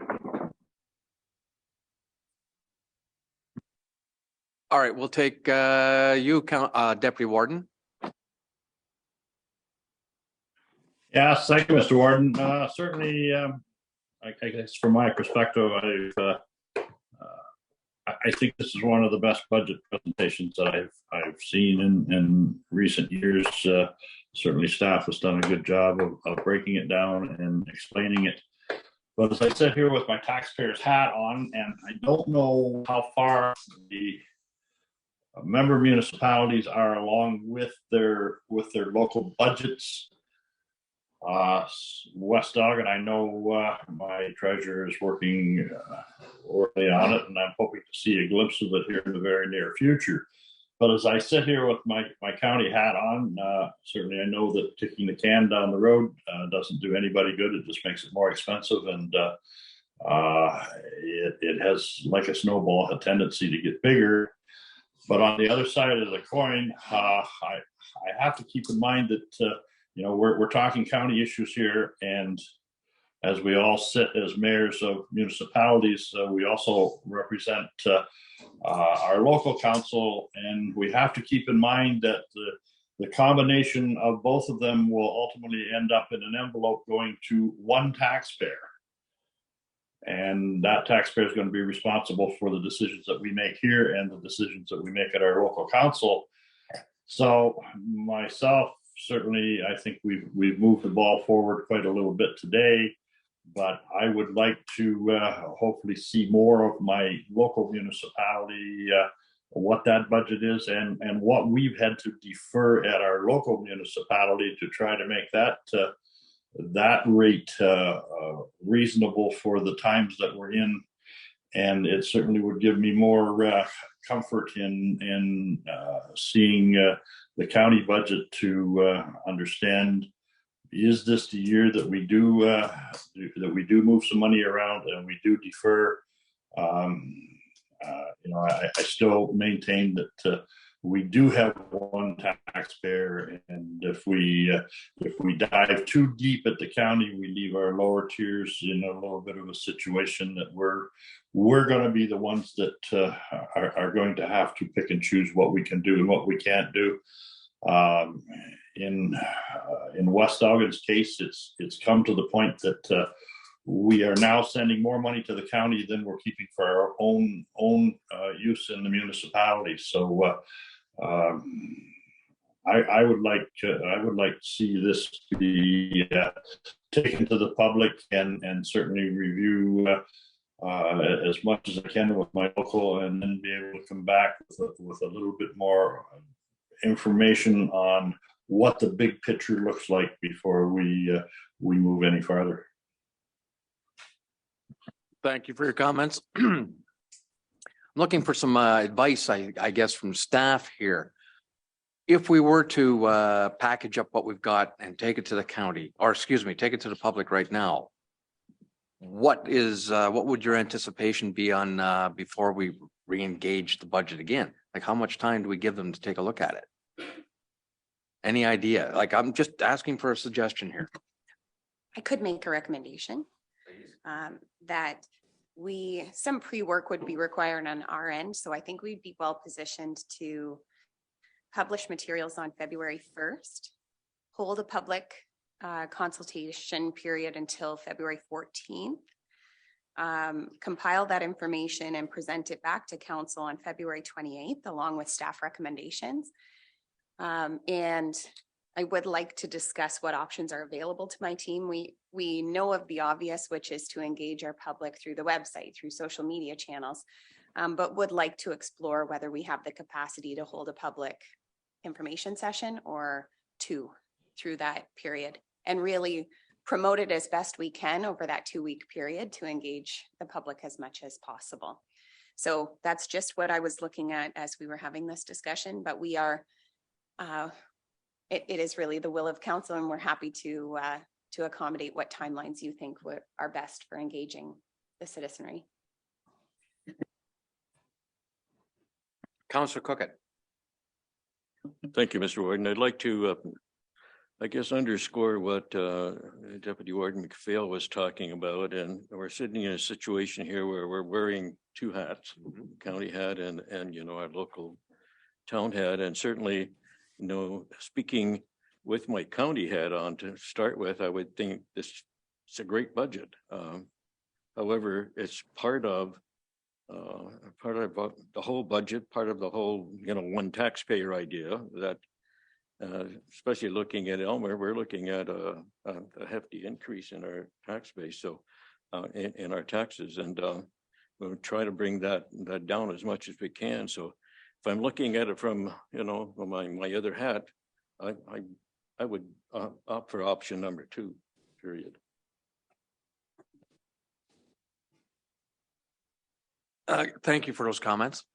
All right, we'll take you, Deputy Warden. Yes, thank you, Mr. Warden. Certainly, I guess from my perspective, I think this is one of the best budget presentations that I've seen in recent years. Certainly, staff has done a good job of breaking it down and explaining it. But as I sit here with my taxpayer's hat on, and I don't know how far the member municipalities are along with their local budgets. West Elgin, I know my treasurer is working early on it, and I'm hoping to see a glimpse of it here in the very near future. But as I sit here with my county hat on, certainly I know that kicking the can down the road doesn't do anybody good. It just makes it more expensive, and it has, like a snowball, a tendency to get bigger. But on the other side of the coin, I have to keep in mind that we're talking county issues here, and as we all sit as mayors of municipalities, we also represent our local council, and we have to keep in mind that the combination of both of them will ultimately end up in an envelope going to one taxpayer. And that taxpayer is going to be responsible for the decisions that we make here and the decisions that we make at our local council. So myself, certainly, I think we've moved the ball forward quite a little bit today, but I would like to hopefully see more of my local municipality, what that budget is, and what we've had to defer at our local municipality to try to make that rate reasonable for the times that we're in. And it certainly would give me more comfort in seeing the county budget to understand, is this the year that we do move some money around and we do defer? I still maintain that we do have one taxpayer, and if we dive too deep at the county, we leave our lower tiers in a little bit of a situation that we're going to be the ones that are going to have to pick and choose what we can do and what we can't do. In West Elgin's case, it's come to the point that we are now sending more money to the county than we're keeping for our own use in the municipality. So I would like to see this be taken to the public and certainly review as much as I can with my local, and then be able to come back with a little bit more information on what the big picture looks like before we move any farther. Thank you for your comments. I'm looking for some advice, I guess, from staff here. If we were to package up what we've got and take it to the county, or excuse me, take it to the public right now, what would your anticipation be on before we re-engage the budget again? Like, how much time do we give them to take a look at it? Any idea? Like, I'm just asking for a suggestion here. I could make a recommendation that some pre-work would be required on our end. So I think we'd be well positioned to publish materials on February 1st, hold a public consultation period until February 14th, compile that information and present it back to council on February 28th, along with staff recommendations. And I would like to discuss what options are available to my team. We know of the obvious, which is to engage our public through the website, through social media channels, but would like to explore whether we have the capacity to hold a public information session or two through that period, and really promote it as best we can over that 2-week period to engage the public as much as possible. So that's just what I was looking at as we were having this discussion, but we are, it is really the will of council, and we're happy to accommodate what timelines you think are best for engaging the citizenry. Councillor Cookett. Thank you, Mr. Warden. I'd like to, I guess, underscore what Deputy Warden McPhail was talking about. And we're sitting in a situation here where we're wearing two hats, county hat and our local town hat. And certainly, speaking with my county hat on to start with, I would think it's a great budget. However, it's part of the whole budget, part of the whole, one taxpayer idea that, especially looking at Elmer, we're looking at a hefty increase in our tax base. So, in our taxes, and we'll try to bring that down as much as we can. So, if I'm looking at it from, my other hat, I would opt for option number 2, period. Thank you for those comments.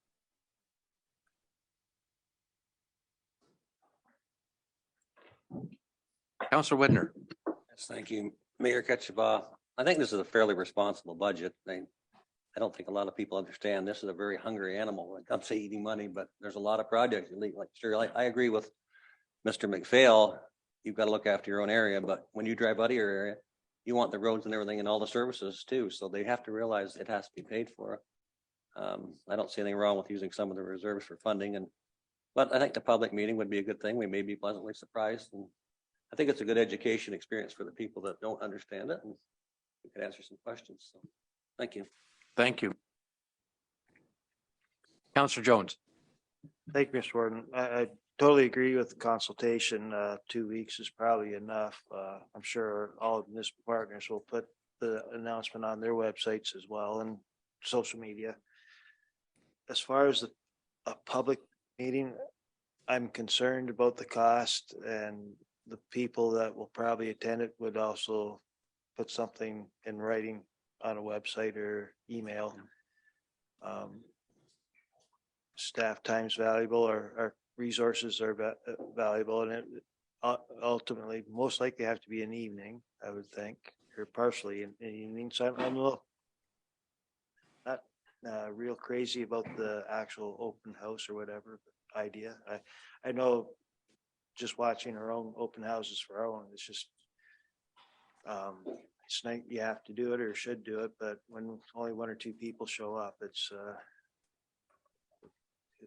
Councillor Widner. Yes, thank you, Mayor Ketchabah. I think this is a fairly responsible budget. I don't think a lot of people understand this is a very hungry animal when it comes to eating money, but there's a lot of projects. I agree with Mr. McPhail. You've got to look after your own area, but when you drive out of your area, you want the roads and everything and all the services too. So they have to realize it has to be paid for. I don't see anything wrong with using some of the reserves for funding, but I think the public meeting would be a good thing. We may be pleasantly surprised, and I think it's a good education experience for the people that don't understand it, and we could answer some questions. So, thank you. Thank you. Councillor Jones. Thank you, Mr. Warden. I totally agree with the consultation. 2 weeks is probably enough. I'm sure all of municipal partners will put the announcement on their websites as well and social media. As far as a public meeting, I'm concerned about the cost, and the people that will probably attend it would also put something in writing on a website or email. Staff time's valuable, or resources are valuable, and it ultimately most likely have to be an evening, I would think, or partially in the evening. So I'm a little not real crazy about the actual open house or whatever idea. I know just watching our own open houses for our own, it's just it's not you have to do it or should do it, but when only 1 or 2 people show up, it's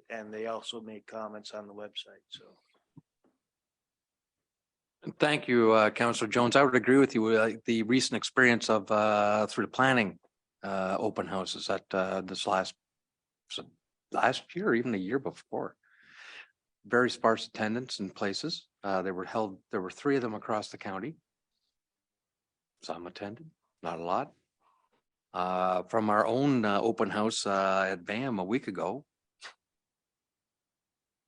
and they also made comments on the website. So Thank you, Councillor Jones. I would agree with you. The recent experience of through the planning open houses at this last year, or even the year before. Very sparse attendance in places. There were 3 of them across the county. Some attended, not a lot. From our own open house at BAM a week ago,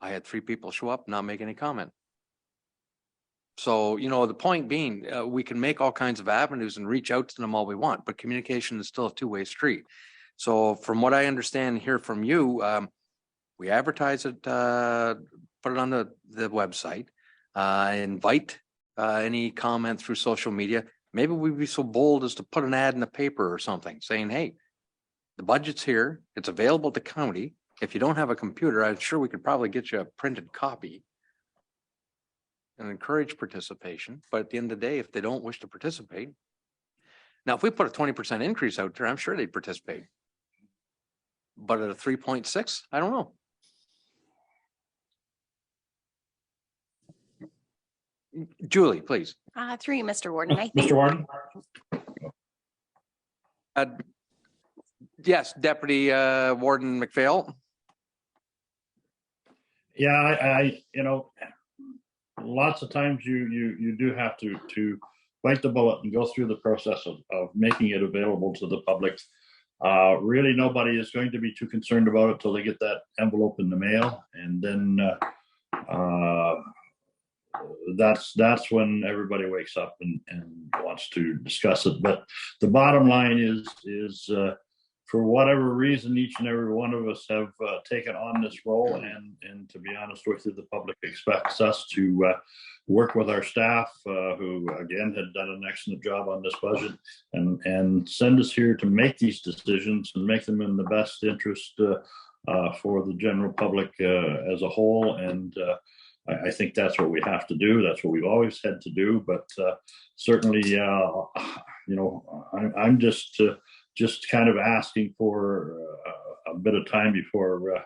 I had 3 people show up, not make any comment. So, the point being, we can make all kinds of avenues and reach out to them all we want, but communication is still a two-way street. So from what I understand here from you, we advertise it, put it on the website, invite any comment through social media. Maybe we'd be so bold as to put an ad in the paper or something saying, hey, the budget's here, it's available to county. If you don't have a computer, I'm sure we could probably get you a printed copy and encourage participation. But at the end of the day, if they don't wish to participate, now, if we put a 20% increase out there, I'm sure they'd participate. But at a 3.6, I don't know. Julie, please. Through you, Mr. Warden. I think Mr. Warden? Yes, Deputy Warden McPhail. Yeah, I lots of times you do have to bite the bullet and go through the process of making it available to the public. Really, nobody is going to be too concerned about it till they get that envelope in the mail, and then that's when everybody wakes up and wants to discuss it. But the bottom line is for whatever reason, each and every one of us have taken on this role, and to be honest with you, the public expects us to work with our staff, who again had done an excellent job on this budget, and send us here to make these decisions and make them in the best interest for the general public as a whole. And I think that's what we have to do. That's what we've always had to do. But certainly, I'm just kind of asking for a bit of time before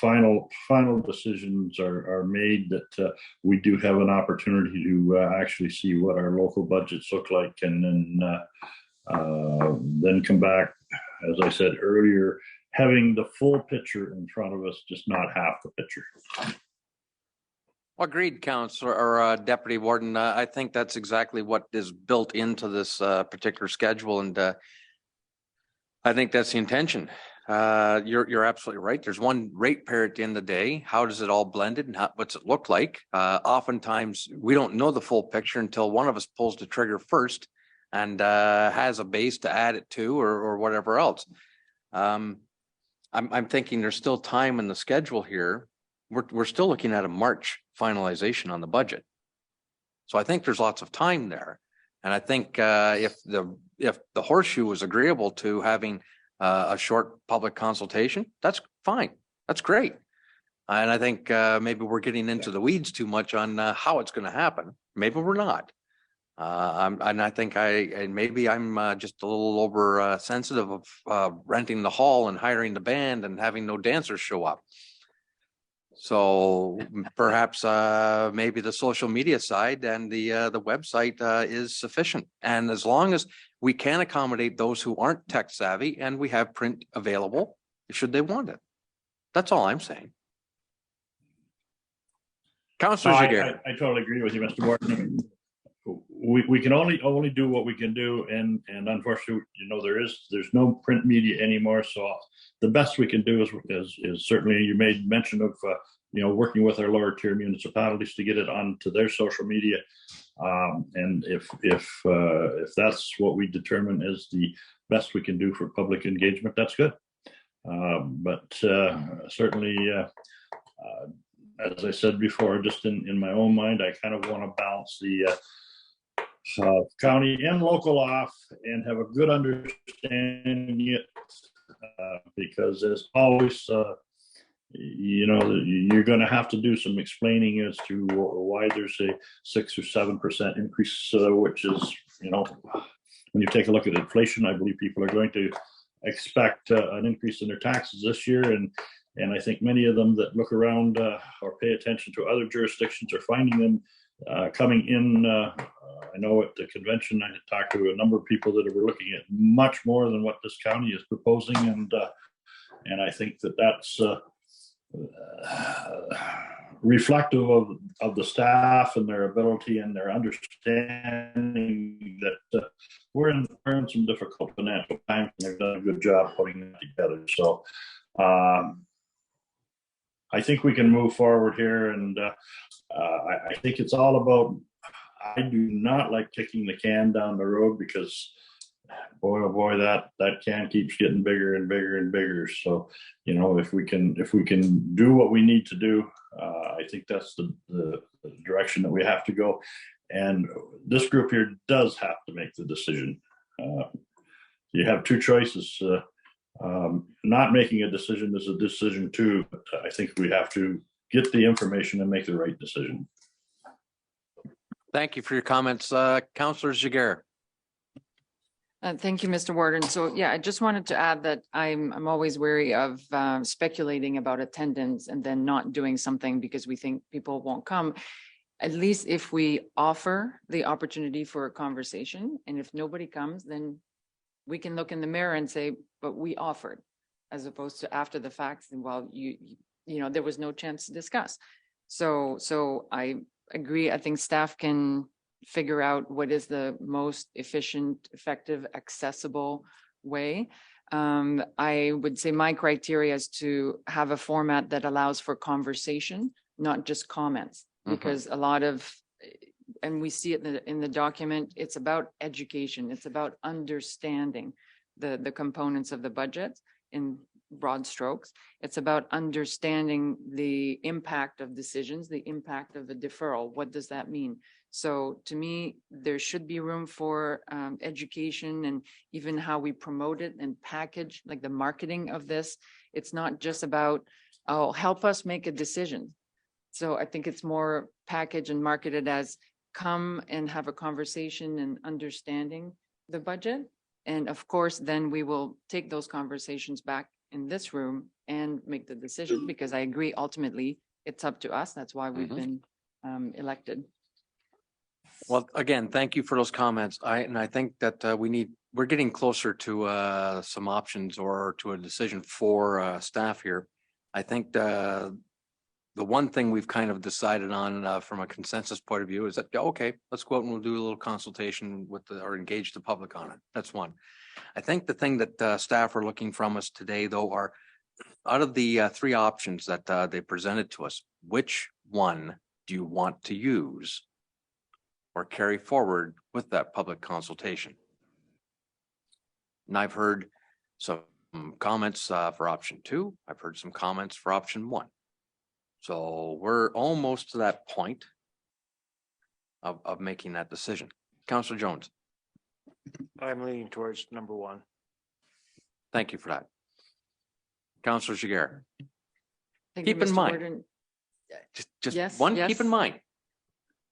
final decisions are made, that we do have an opportunity to actually see what our local budgets look like, and then come back, as I said earlier, having the full picture in front of us, just not half the picture. Agreed, Councillor or Deputy Warden. I think that's exactly what is built into this particular schedule, and I think that's the intention. You're absolutely right. There's one ratepayer at the end of the day. How does it all blended, and what's it look like? Oftentimes, we don't know the full picture until one of us pulls the trigger first and has a base to add it to, or whatever else. I'm thinking there's still time in the schedule here. We're still looking at a March finalization on the budget. So I think there's lots of time there. And I think if the horseshoe was agreeable to having a short public consultation, that's fine. That's great. And I think maybe we're getting into the weeds too much on how it's going to happen. Maybe we're not. And I think maybe I'm just a little over sensitive of renting the hall and hiring the band and having no dancers show up. So perhaps maybe the social media side and the website is sufficient. And as long as we can accommodate those who aren't tech savvy, and we have print available, should they want it. That's all I'm saying. Councillor Jiguer. I totally agree with you, Mr. Warden. We can only do what we can do, and unfortunately, there's no print media anymore. So the best we can do is certainly, you made mention of working with our lower tier municipalities to get it onto their social media, and if that's what we determine is the best we can do for public engagement, that's good. But certainly, as I said before, just in my own mind, I kind of want to balance the county and local off and have a good understanding it, because as always, you're going to have to do some explaining as to why there's a 6 or 7% increase, which is, when you take a look at inflation, I believe people are going to expect an increase in their taxes this year, and I think many of them that look around or pay attention to other jurisdictions are finding them coming in. I know at the convention, I had talked to a number of people that were looking at much more than what this county is proposing, and I think that's reflective of the staff and their ability and their understanding that we're in some difficult financial times, and they've done a good job putting it together. So I think we can move forward here, and I think it's all about, I do not like kicking the can down the road, because boy, oh boy, that can keeps getting bigger and bigger and bigger. So, you know, if we can do what we need to do, I think that's the direction that we have to go. And this group here does have to make the decision. You have two choices. Not making a decision is a decision too, but I think we have to get the information and make the right decision. Thank you for your comments. Councillor Jiguer. Thank you, Mr. Warden. So yeah, I just wanted to add that I'm always wary of speculating about attendance and then not doing something because we think people won't come. At least if we offer the opportunity for a conversation, and if nobody comes, then we can look in the mirror and say, but we offered, as opposed to after the facts, and well, you know, there was no chance to discuss. So I agree. I think staff can figure out what is the most efficient, effective, accessible way. I would say my criteria is to have a format that allows for conversation, not just comments, because a lot of, and we see it in the document, it's about education. It's about understanding the components of the budget in broad strokes. It's about understanding the impact of decisions, the impact of a deferral. What does that mean? So to me, there should be room for education, and even how we promote it and package, like the marketing of this. It's not just about, oh, help us make a decision. So I think it's more packaged and marketed as come and have a conversation and understanding the budget. And of course, then we will take those conversations back in this room and make the decision, because I agree, ultimately, it's up to us. That's why we've been elected. Well, again, thank you for those comments. I think that we're getting closer to some options or to a decision for staff here. I think the one thing we've kind of decided on from a consensus point of view is that, okay, let's go out and we'll do a little consultation with or engage the public on it. That's one. I think the thing that staff are looking from us today, though, are out of the three options that they presented to us, which one do you want to use or carry forward with that public consultation? And I've heard some comments for option 2. I've heard some comments for option 1. So we're almost to that point of making that decision. Councillor Jones. I'm leaning towards number 1. Thank you for that. Councillor Jiguer. Thank you, Keep in Mr. mind, Warden. just Yes, one, yes. keep in mind,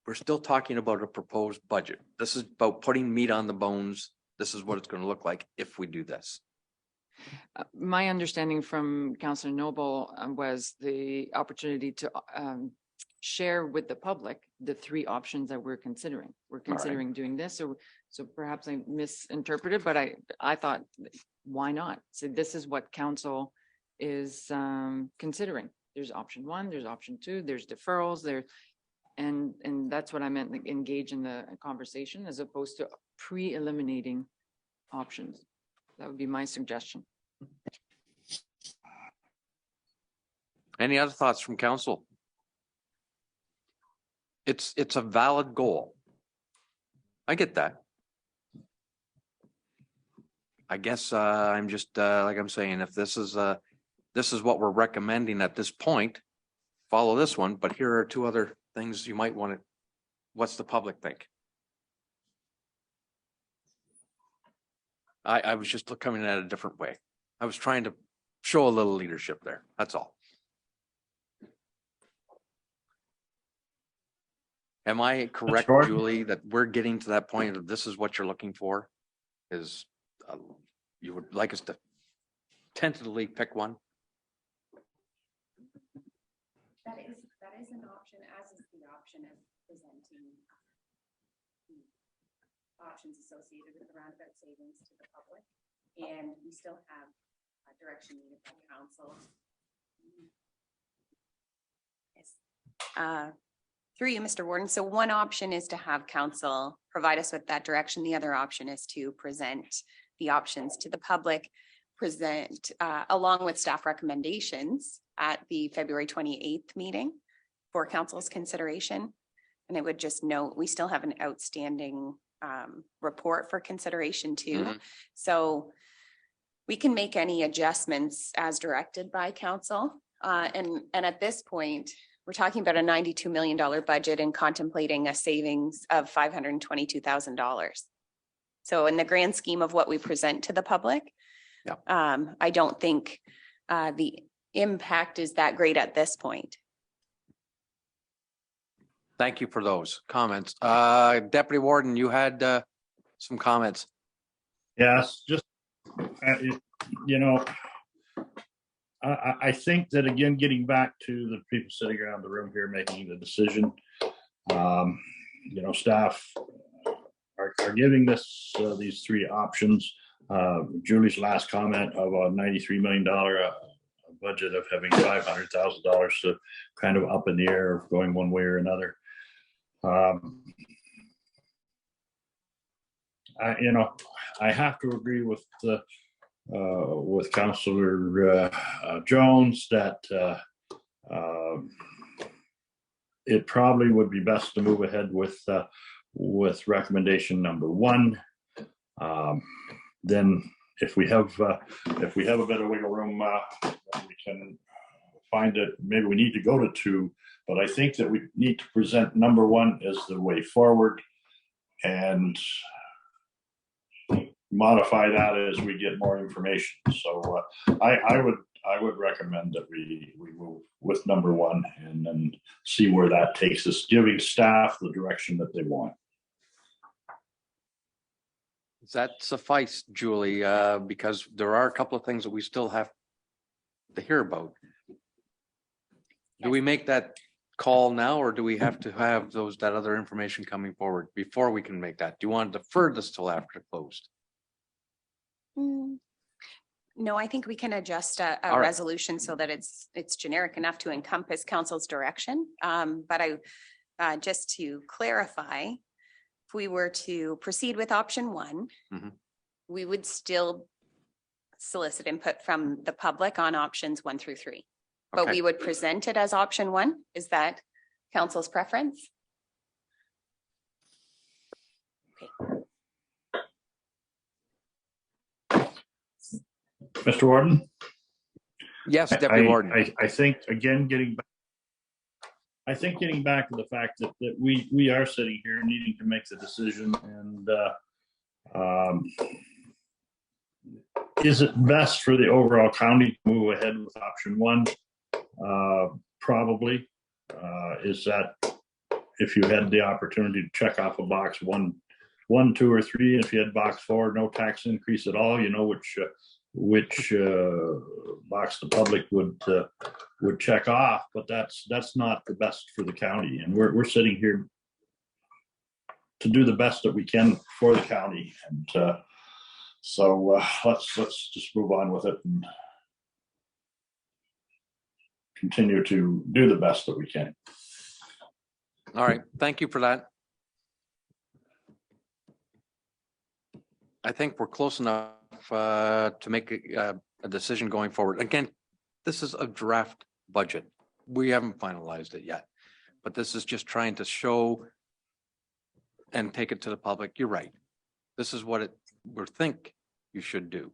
we're still talking about a proposed budget. This is about putting meat on the bones. This is what it's going to look like if we do this. My understanding from Councillor Noble was the opportunity to share with the public the 3 options that we're considering. We're considering doing this, so perhaps I misinterpreted, but I thought, why not? So this is what council is considering. There's option 1, there's option 2, there's deferrals, and that's what I meant, like engage in the conversation as opposed to pre-eliminating options. That would be my suggestion. Any other thoughts from council? It's a valid goal. I get that. I guess I'm just like I'm saying, if this is what we're recommending at this point, follow this one. But here are 2 other things you might want to. What's the public think? I was just coming at it a different way. I was trying to show a little leadership there. That's all. Am I correct, Julie, that we're getting to that point of this is what you're looking for? Is you would like us to tentatively pick one? That is an option, as is the option of presenting options associated with the roundabout savings to the public. And we still have direction needed by council. Yes. Through you, Mr. Warden. So one option is to have council provide us with that direction. The other option is to present the options to the public, present along with staff recommendations at the February 28th meeting for council's consideration. And I would just note, we still have an outstanding report for consideration too. So we can make any adjustments as directed by council. And at this point, we're talking about a $92 million budget and contemplating a savings of $522,000. So in the grand scheme of what we present to the public, I don't think the impact is that great at this point. Thank you for those comments. Deputy Warden, you had some comments. Yes, just, you know, I think that, again, getting back to the people sitting around the room here making the decision, you know, staff are giving this these three options. Julie's last comment of a $93 million budget of having $500,000 to kind of up in the air of going one way or another. You know, I have to agree with Councillor Jones that it probably would be best to move ahead with recommendation number one. Then if we have a bit of wiggle room, we can find it. Maybe we need to go to two, but I think that we need to present number one as the way forward and modify that as we get more information. So I would recommend that we move with number one and then see where that takes us, giving staff the direction that they want. Does that suffice, Julie? Because there are a couple of things that we still have to hear about. Do we make that call now, or do we have to have that other information coming forward before we can make that? Do you want to defer this till after closed? No, I think we can adjust a All right. resolution so that it's generic enough to encompass council's direction. But I just to clarify, if we were to proceed with option one, we would still solicit input from the public on options 1 through 3. But Okay. we would present it as option one. Is that council's preference? Mr. Warden? Yes, Deputy Warden. I think, again, getting back to the fact that we are sitting here needing to make the decision, and is it best for the overall county to move ahead with option one? Probably. Is that if you had the opportunity to check off a box one, 2, or 3, and if you had box 4, no tax increase at all, you know which box the public would check off, but that's not the best for the county, and we're sitting here to do the best that we can for the county, and so let's just move on with it and continue to do the best that we can. All right, thank you for that. I think we're close enough to make a decision going forward. Again, this is a draft budget. We haven't finalized it yet, but this is just trying to show and take it to the public. You're right. This is what we think you should do.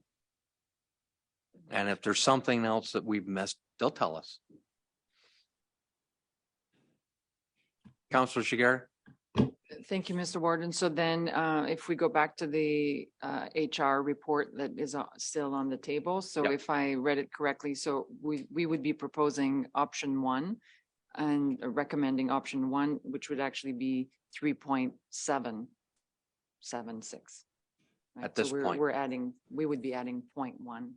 And if there's something else that we've missed, they'll tell us. Councillor Shiger. Thank you, Mr. Warden. So then if we go back to the HR report that is still on the table. So Yep. if I read it correctly, so we would be proposing option one and recommending option one, which would actually be 3.776. Right? At this So point. we would be adding 0.1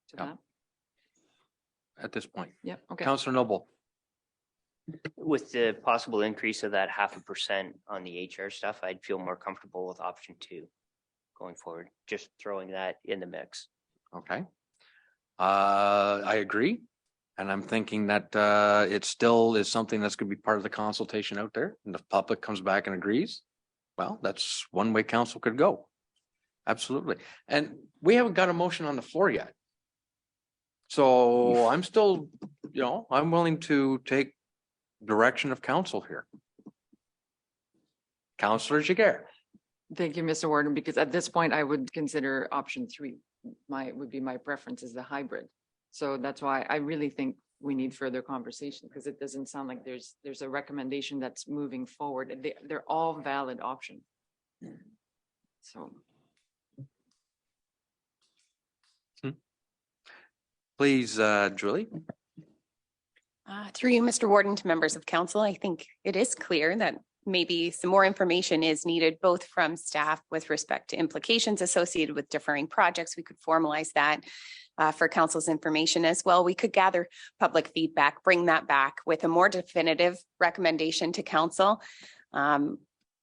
to Yep. that. At this point. Yep. Okay. Councillor Noble. With the possible increase of that 0.5% on the HR stuff, I'd feel more comfortable with option 2 going forward, just throwing that in the mix. Okay. I agree. And I'm thinking that it still is something that's going to be part of the consultation out there, and the public comes back and agrees. Well, that's one way council could go. Absolutely. And we haven't got a motion on the floor yet. So I'm still, I'm willing to take direction of council here. Councillor Jiguer. Thank you, Mr. Warden, because at this point I would consider option 3. Would be my preference is the hybrid. So that's why I really think we need further conversation, because it doesn't sound like there's a recommendation that's moving forward. They're all valid options. So. Please, Julie. Through you, Mr. Warden, to members of council, I think it is clear that maybe some more information is needed, both from staff with respect to implications associated with differing projects. We could formalize that for council's information as well. We could gather public feedback, bring that back with a more definitive recommendation to council.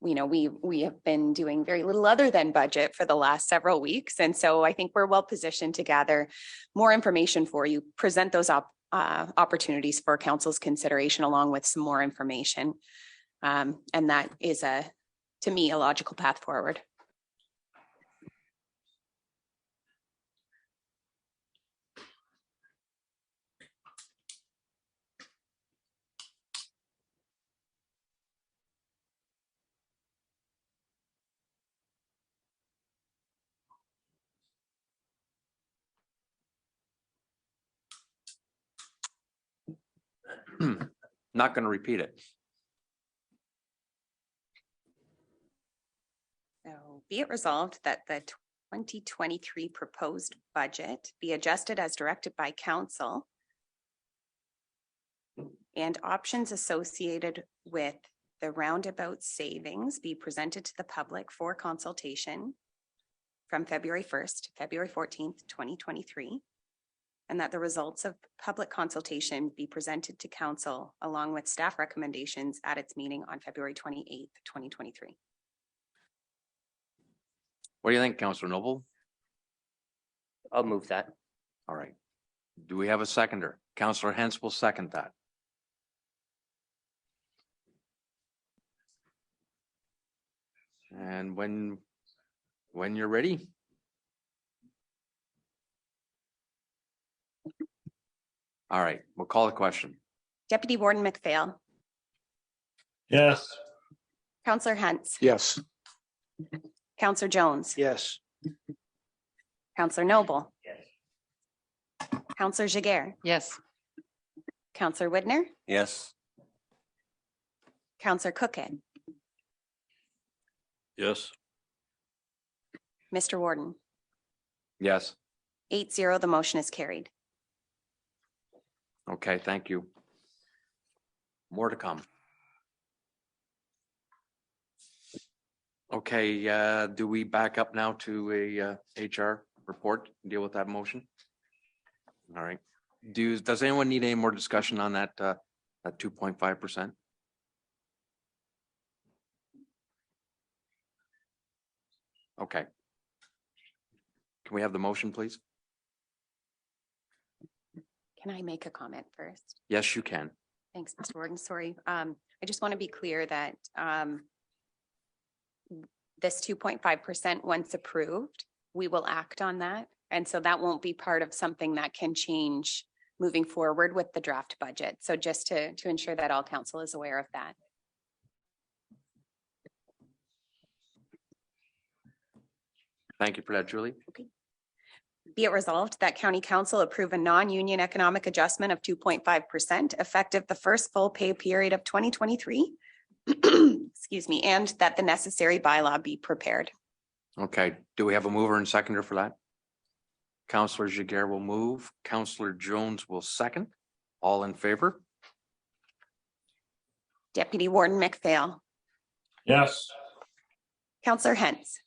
We have been doing very little other than budget for the last several weeks. And so I think we're well positioned to gather more information for you, present those opportunities for council's consideration along with some more information. And that is to me, a logical path forward. Not going to repeat it. So be it resolved that the 2023 proposed budget be adjusted as directed by council and options associated with the roundabout savings be presented to the public for consultation from February 1st to February 14th, 2023. And that the results of public consultation be presented to council along with staff recommendations at its meeting on February 28th, 2023. What do you think, Councillor Noble? I'll move that. All right. Do we have a seconder? Councillor Hens will second that. And when you're ready. All right, we'll call the question. Deputy Warden McPhail. Yes. Councillor Hens. Yes. Councillor Jones. Yes. Councillor Noble. Councillor Jiguer. Yes. Councillor Widner. Yes. Councillor Cookett. Yes. Mr. Warden. Yes. 8-0, the motion is carried. Okay, thank you. More to come. Okay, do we back up now to a HR report, deal with that motion? All right. Does anyone need any more discussion on that 2.5%? Okay. Can we have the motion, please? Can I make a comment first? Yes, you can. Thanks, Mr. Warden. Sorry. I just want to be clear that this 2.5%, once approved, we will act on that. And so that won't be part of something that can change moving forward with the draft budget. So just to ensure that all council is aware of that. Thank you for that, Julie. Okay. Be it resolved that County Council approve a non-union economic adjustment of 2.5% effective the first full pay period of 2023. Excuse me, and that the necessary bylaw be prepared. Okay, do we have a mover and seconder for that? Councillor Jiguer will move. Councillor Jones will second. All in favor? Deputy Warden McPhail. Yes. Councillor Hens.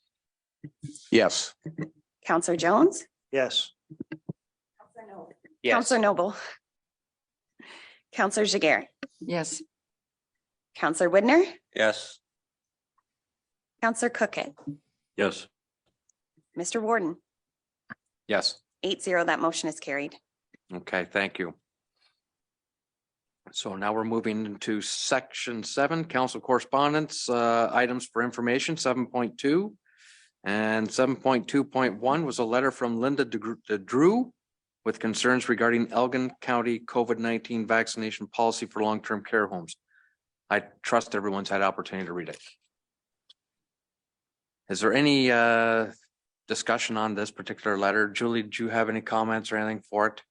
Yes. Councillor Jones. Yes. Yes. Councillor Noble. Councillor Jiguer. Yes. Councillor Widner. Yes. Councillor Cookett. Yes. Mr. Warden. Yes. 8-0, that motion is carried. Okay, thank you. So now we're moving into section 7, council correspondence, items for information, 7.2. And 7.2.1 was a letter from Linda Drew with concerns regarding Elgin County COVID-19 vaccination policy for long-term care homes. I trust everyone's had opportunity to read it. Is there any discussion on this particular letter? Julie, did you have any comments or anything for it?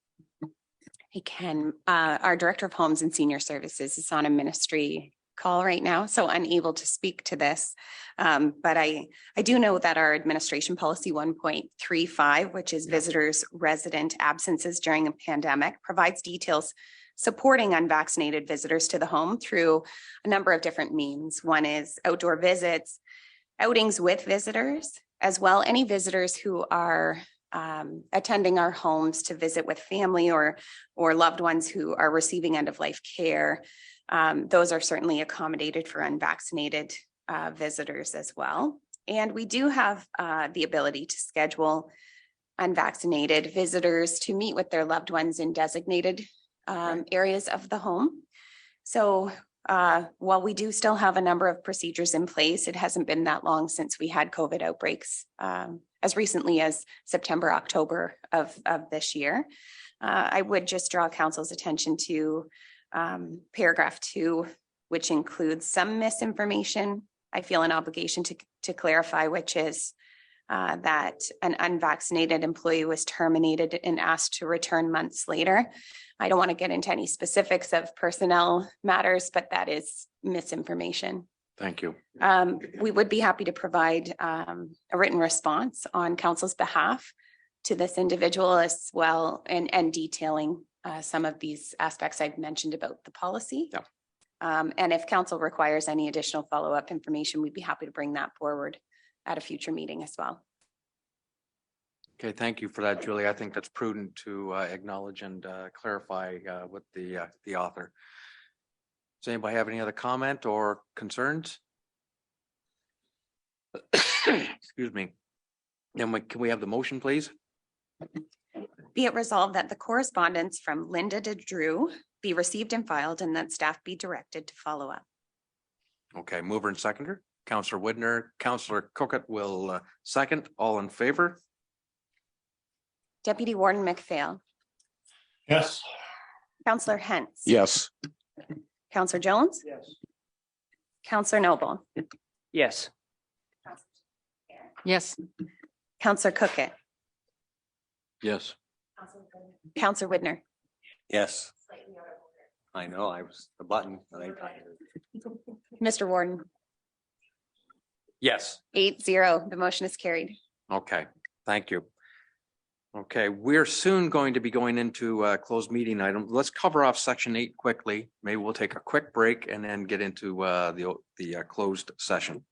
I can. Our Director of Homes and Senior Services is on a ministry call right now, so unable to speak to this. But I do know that our administration policy 1.35, which is visitors resident absences during a pandemic, provides details supporting unvaccinated visitors to the home through a number of different means. One is outdoor visits, outings with visitors, as well any visitors who are attending our homes to visit with family or loved ones who are receiving end-of-life care. Those are certainly accommodated for unvaccinated visitors as well. And we do have the ability to schedule unvaccinated visitors to meet with their loved ones in designated areas of the home. So while we do still have a number of procedures in place, it hasn't been that long since we had COVID outbreaks, as recently as September, October of this year. I would just draw council's attention to paragraph 2, which includes some misinformation. I feel an obligation to clarify, which is that an unvaccinated employee was terminated and asked to return months later. I don't want to get into any specifics of personnel matters, but that is misinformation. Thank you. We would be happy to provide a written response on council's behalf to this individual as well, and detailing some of these aspects I've mentioned about the policy. Yeah. And if council requires any additional follow-up information, we'd be happy to bring that forward at a future meeting as well. Okay, thank you for that, Julie. I think that's prudent to acknowledge and clarify with the author. Does anybody have any other comment or concerns? Excuse me. Then can we have the motion, please? Be it resolved that the correspondence from Linda Drew be received and filed, and that staff be directed to follow up. Okay, mover and seconder. Councillor Widner, Councillor Cookett will second. All in favor? Deputy Warden McPhail. Yes. Councillor Hentz. Yes. Councillor Jones. Yes. Councillor Noble. Yes. Yes. Councillor Cookett. Yes. Councillor Widner. Yes. I know, I was the button. Mr. Warden. Yes. 8-0, the motion is carried. Okay, thank you. Okay, we're soon going to be going into closed meeting items. Let's cover off section 8 quickly. Maybe we'll take a quick break and then get into the closed session.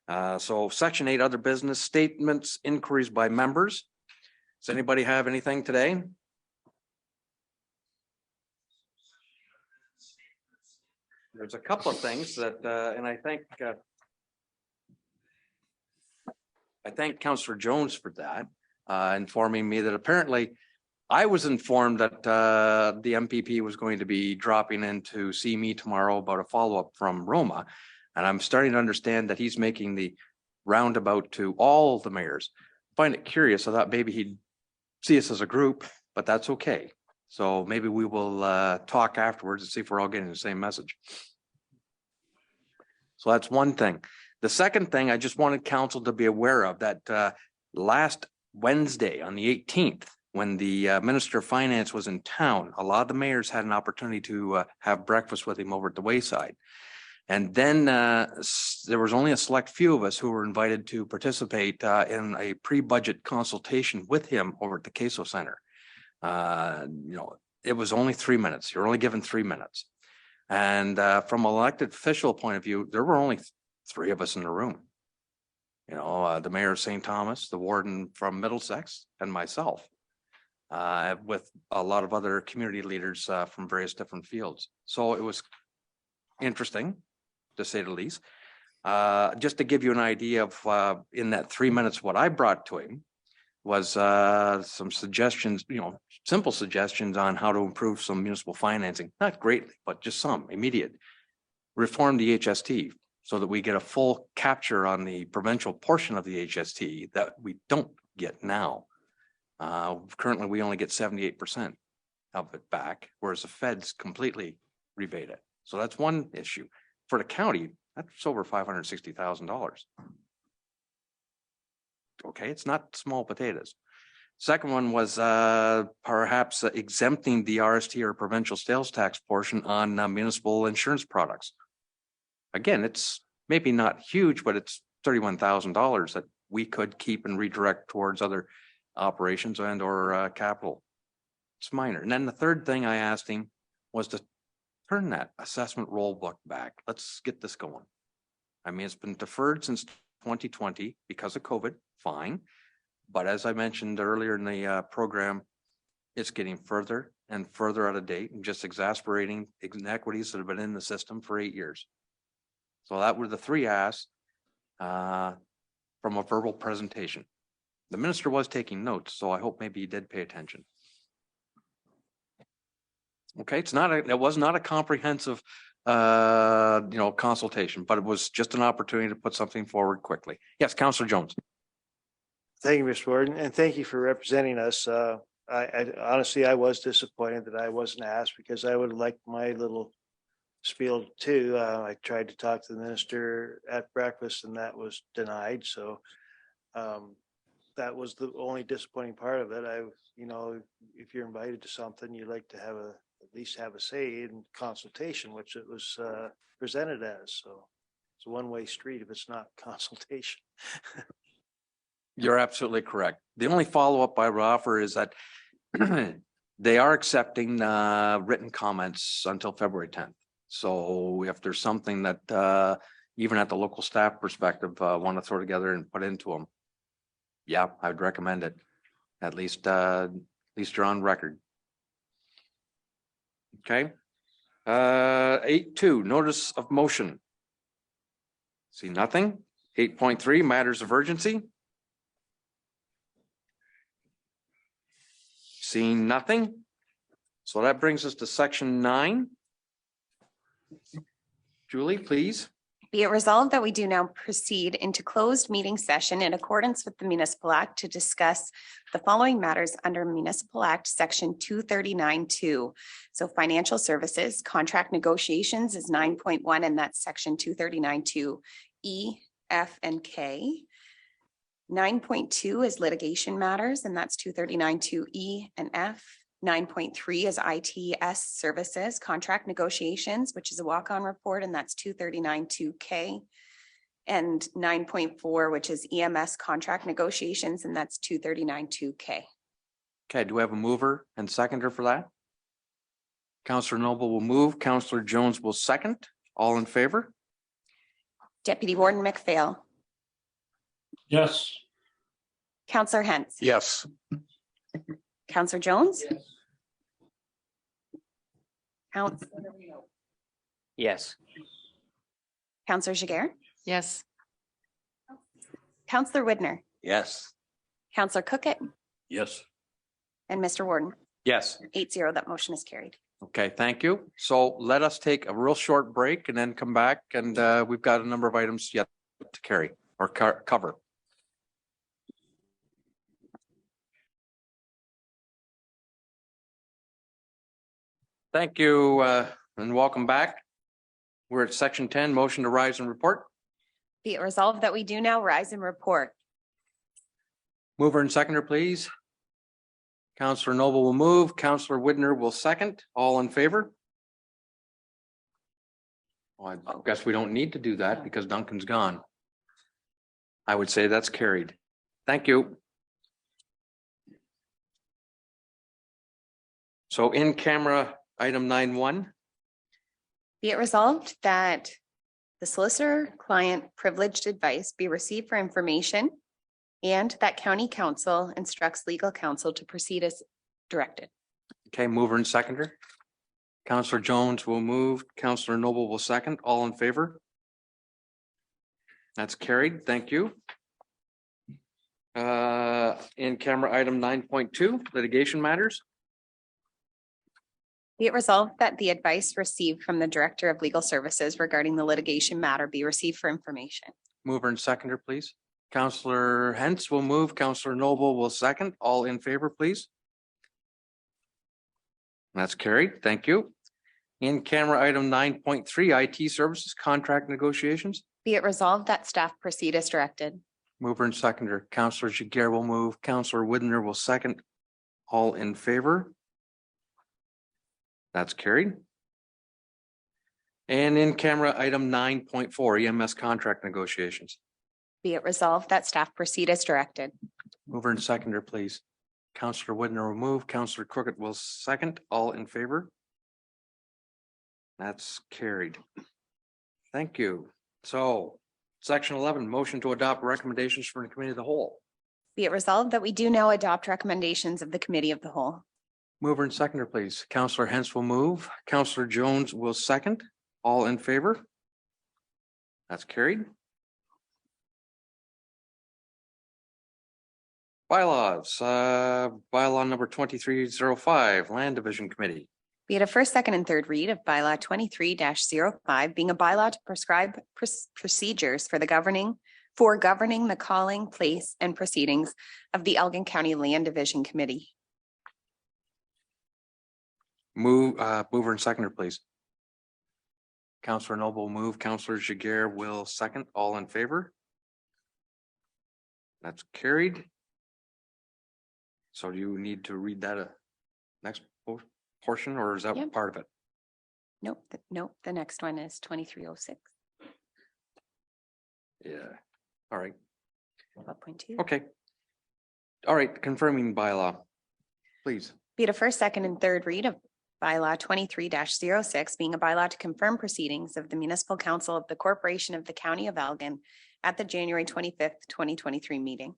So section 8, other business statements, inquiries by members. Does anybody have anything today? There's a couple of things that, and I thank Councillor Jones for that, informing me that apparently I was informed that the MPP was going to be dropping in to see me tomorrow about a follow-up from Roma. And I'm starting to understand that he's making the roundabout to all the mayors. I find it curious. I thought maybe he'd see us as a group, but that's okay. So maybe we will talk afterwards and see if we're all getting the same message. So that's one thing. The second thing, I just wanted council to be aware of that last Wednesday on the 18th, when the Minister of Finance was in town, a lot of the mayors had an opportunity to have breakfast with him over at the Wayside. And then there was only a select few of us who were invited to participate in a pre-budget consultation with him over at the Queso Center. It was only 3 minutes. You're only given 3 minutes. And from an elected official point of view, there were only 3 of us in the room. The mayor of St. Thomas, the warden from Middlesex, and myself, with a lot of other community leaders from various different fields. So it was interesting, to say the least. Just to give you an idea of in that 3 minutes what I brought to him, was some suggestions, simple suggestions on how to improve some municipal financing, not greatly, but just some immediate. Reform the HST so that we get a full capture on the provincial portion of the HST that we don't get now. Currently, we only get 78% of it back, whereas the feds completely rebate it. So that's one issue. For the county, that's over $560,000. Okay, it's not small potatoes. Second one was perhaps exempting the RST or provincial sales tax portion on municipal insurance products. Again, it's maybe not huge, but it's $31,000 that we could keep and redirect towards other operations and or capital. It's minor. And then the third thing I asked him was to turn that assessment roll book back. Let's get this going. I mean, it's been deferred since 2020 because of COVID, fine. But as I mentioned earlier in the program, it's getting further and further out of date and just exasperating inequities that have been in the system for 8 years. So that were the three asks from a verbal presentation. The minister was taking notes, so I hope maybe he did pay attention. Okay, it was not a comprehensive consultation, but it was just an opportunity to put something forward quickly. Yes, Councillor Jones. Thank you, Mr. Warden, and thank you for representing us. I honestly, I was disappointed that I wasn't asked because I would have liked my little spiel too. I tried to talk to the minister at breakfast and that was denied. So that was the only disappointing part of it. If you're invited to something, you like to have at least have a say in consultation, which it was presented as. So it's a one-way street if it's not consultation. You're absolutely correct. The only follow-up I would offer is that they are accepting written comments until February 10th. So if there's something that even at the local staff perspective want to throw together and put into them, yeah, I'd recommend it. At least you're on record. Okay. 8.2, notice of motion. See nothing. 8.3, matters of urgency. Seeing nothing. So that brings us to section 9. Julie, please. Be it resolved that we do now proceed into closed meeting session in accordance with the Municipal Act to discuss the following matters under Municipal Act Section 239(2). So financial services, contract negotiations is 9.1, and that's Section 239(2) E, F, and K. 9.2 is litigation matters, and that's 239(2) E and F. 9.3 is ITS services, contract negotiations, which is a walk-on report, and that's 239(2) K. And 9.4, which is EMS contract negotiations, and that's 239(2) K. Okay, do we have a mover and seconder for that? Councillor Noble will move. Councillor Jones will second. All in favor? Deputy Warden McPhail. Yes. Councillor Hentz. Yes. Councillor Jones. Yes. Councillor Jiguer. Yes. Councillor Widner. Yes. Councillor Cookett Yes. and Mr. Warden. Yes. 8-0, that motion is carried. Okay, thank you. So let us take a real short break and then come back, and we've got a number of items yet to carry or cover. Thank you and welcome back. We're at section 10, motion to rise and report. Be it resolved that we do now rise and report. Mover and seconder, please. Councillor Noble will move. Councillor Widner will second. All in favor? Well, I guess we don't need to do that because Duncan's gone. I would say that's carried. Thank you. So in camera item 9.1. Be it resolved that the solicitor client privileged advice be received for information and that county council instructs legal counsel to proceed as directed. Okay, mover and seconder. Councillor Jones will move. Councillor Noble will second. All in favor? That's carried. Thank you. In camera item 9.2, litigation matters. Be it resolved that the advice received from the Director of Legal Services regarding the litigation matter be received for information. Mover and seconder, please. Counselor Hentz will move, Counselor Noble will second. All in favor, please. That's carried. Thank you. In camera item 9.3, IT services contract negotiations. Be it resolved that staff proceed as directed. Mover and seconder, Counselor Jiguer will move, Counselor Widner will second. All in favor? That's carried. And in camera item 9.4, EMS contract negotiations. Be it resolved that staff proceed as directed. Mover and seconder, please. Counselor Widner will move, Counselor Crooked will second. All in favor? That's carried. Thank you. So section 11, motion to adopt recommendations from the committee of the whole. Be it resolved that we do now adopt recommendations of the committee of the whole. Mover and seconder, please. Counselor Hentz will move, Counselor Jones will second. All in favor? That's carried. Bylaws, bylaw number 2305, Land Division Committee. Be it a first, second, and third read of bylaw 23-05, being a bylaw to prescribe procedures for governing the calling, place, and proceedings of the Elgin County Land Division Committee. Mover and seconder, please. Counselor Noble move, Counselor Jiguer will second. All in favor? That's carried. So do you need to read that next portion, or is that Yep. part of it? Nope, the next one is 2306. Yeah. All right. 12.2. Okay. All right, confirming bylaw, please. Be it a first, second, and third read of bylaw 23-06, being a bylaw to confirm proceedings of the municipal council of the corporation of the county of Elgin at the January 25th, 2023 meeting.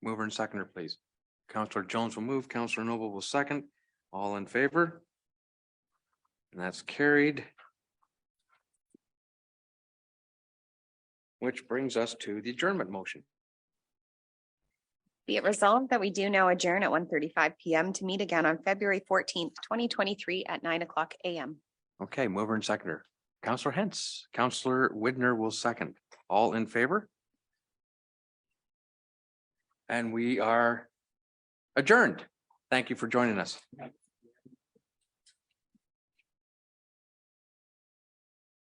Mover and seconder, please. Counselor Jones will move, Counselor Noble will second. All in favor? And that's carried. Which brings us to the adjournment motion. Be it resolved that we do now adjourn at 1:35 PM to meet again on February 14th, 2023 at 9:00 AM. Okay, mover and seconder. Counselor Hentz, Counselor Widner will second. All in favor? And we are adjourned. Thank you for joining us.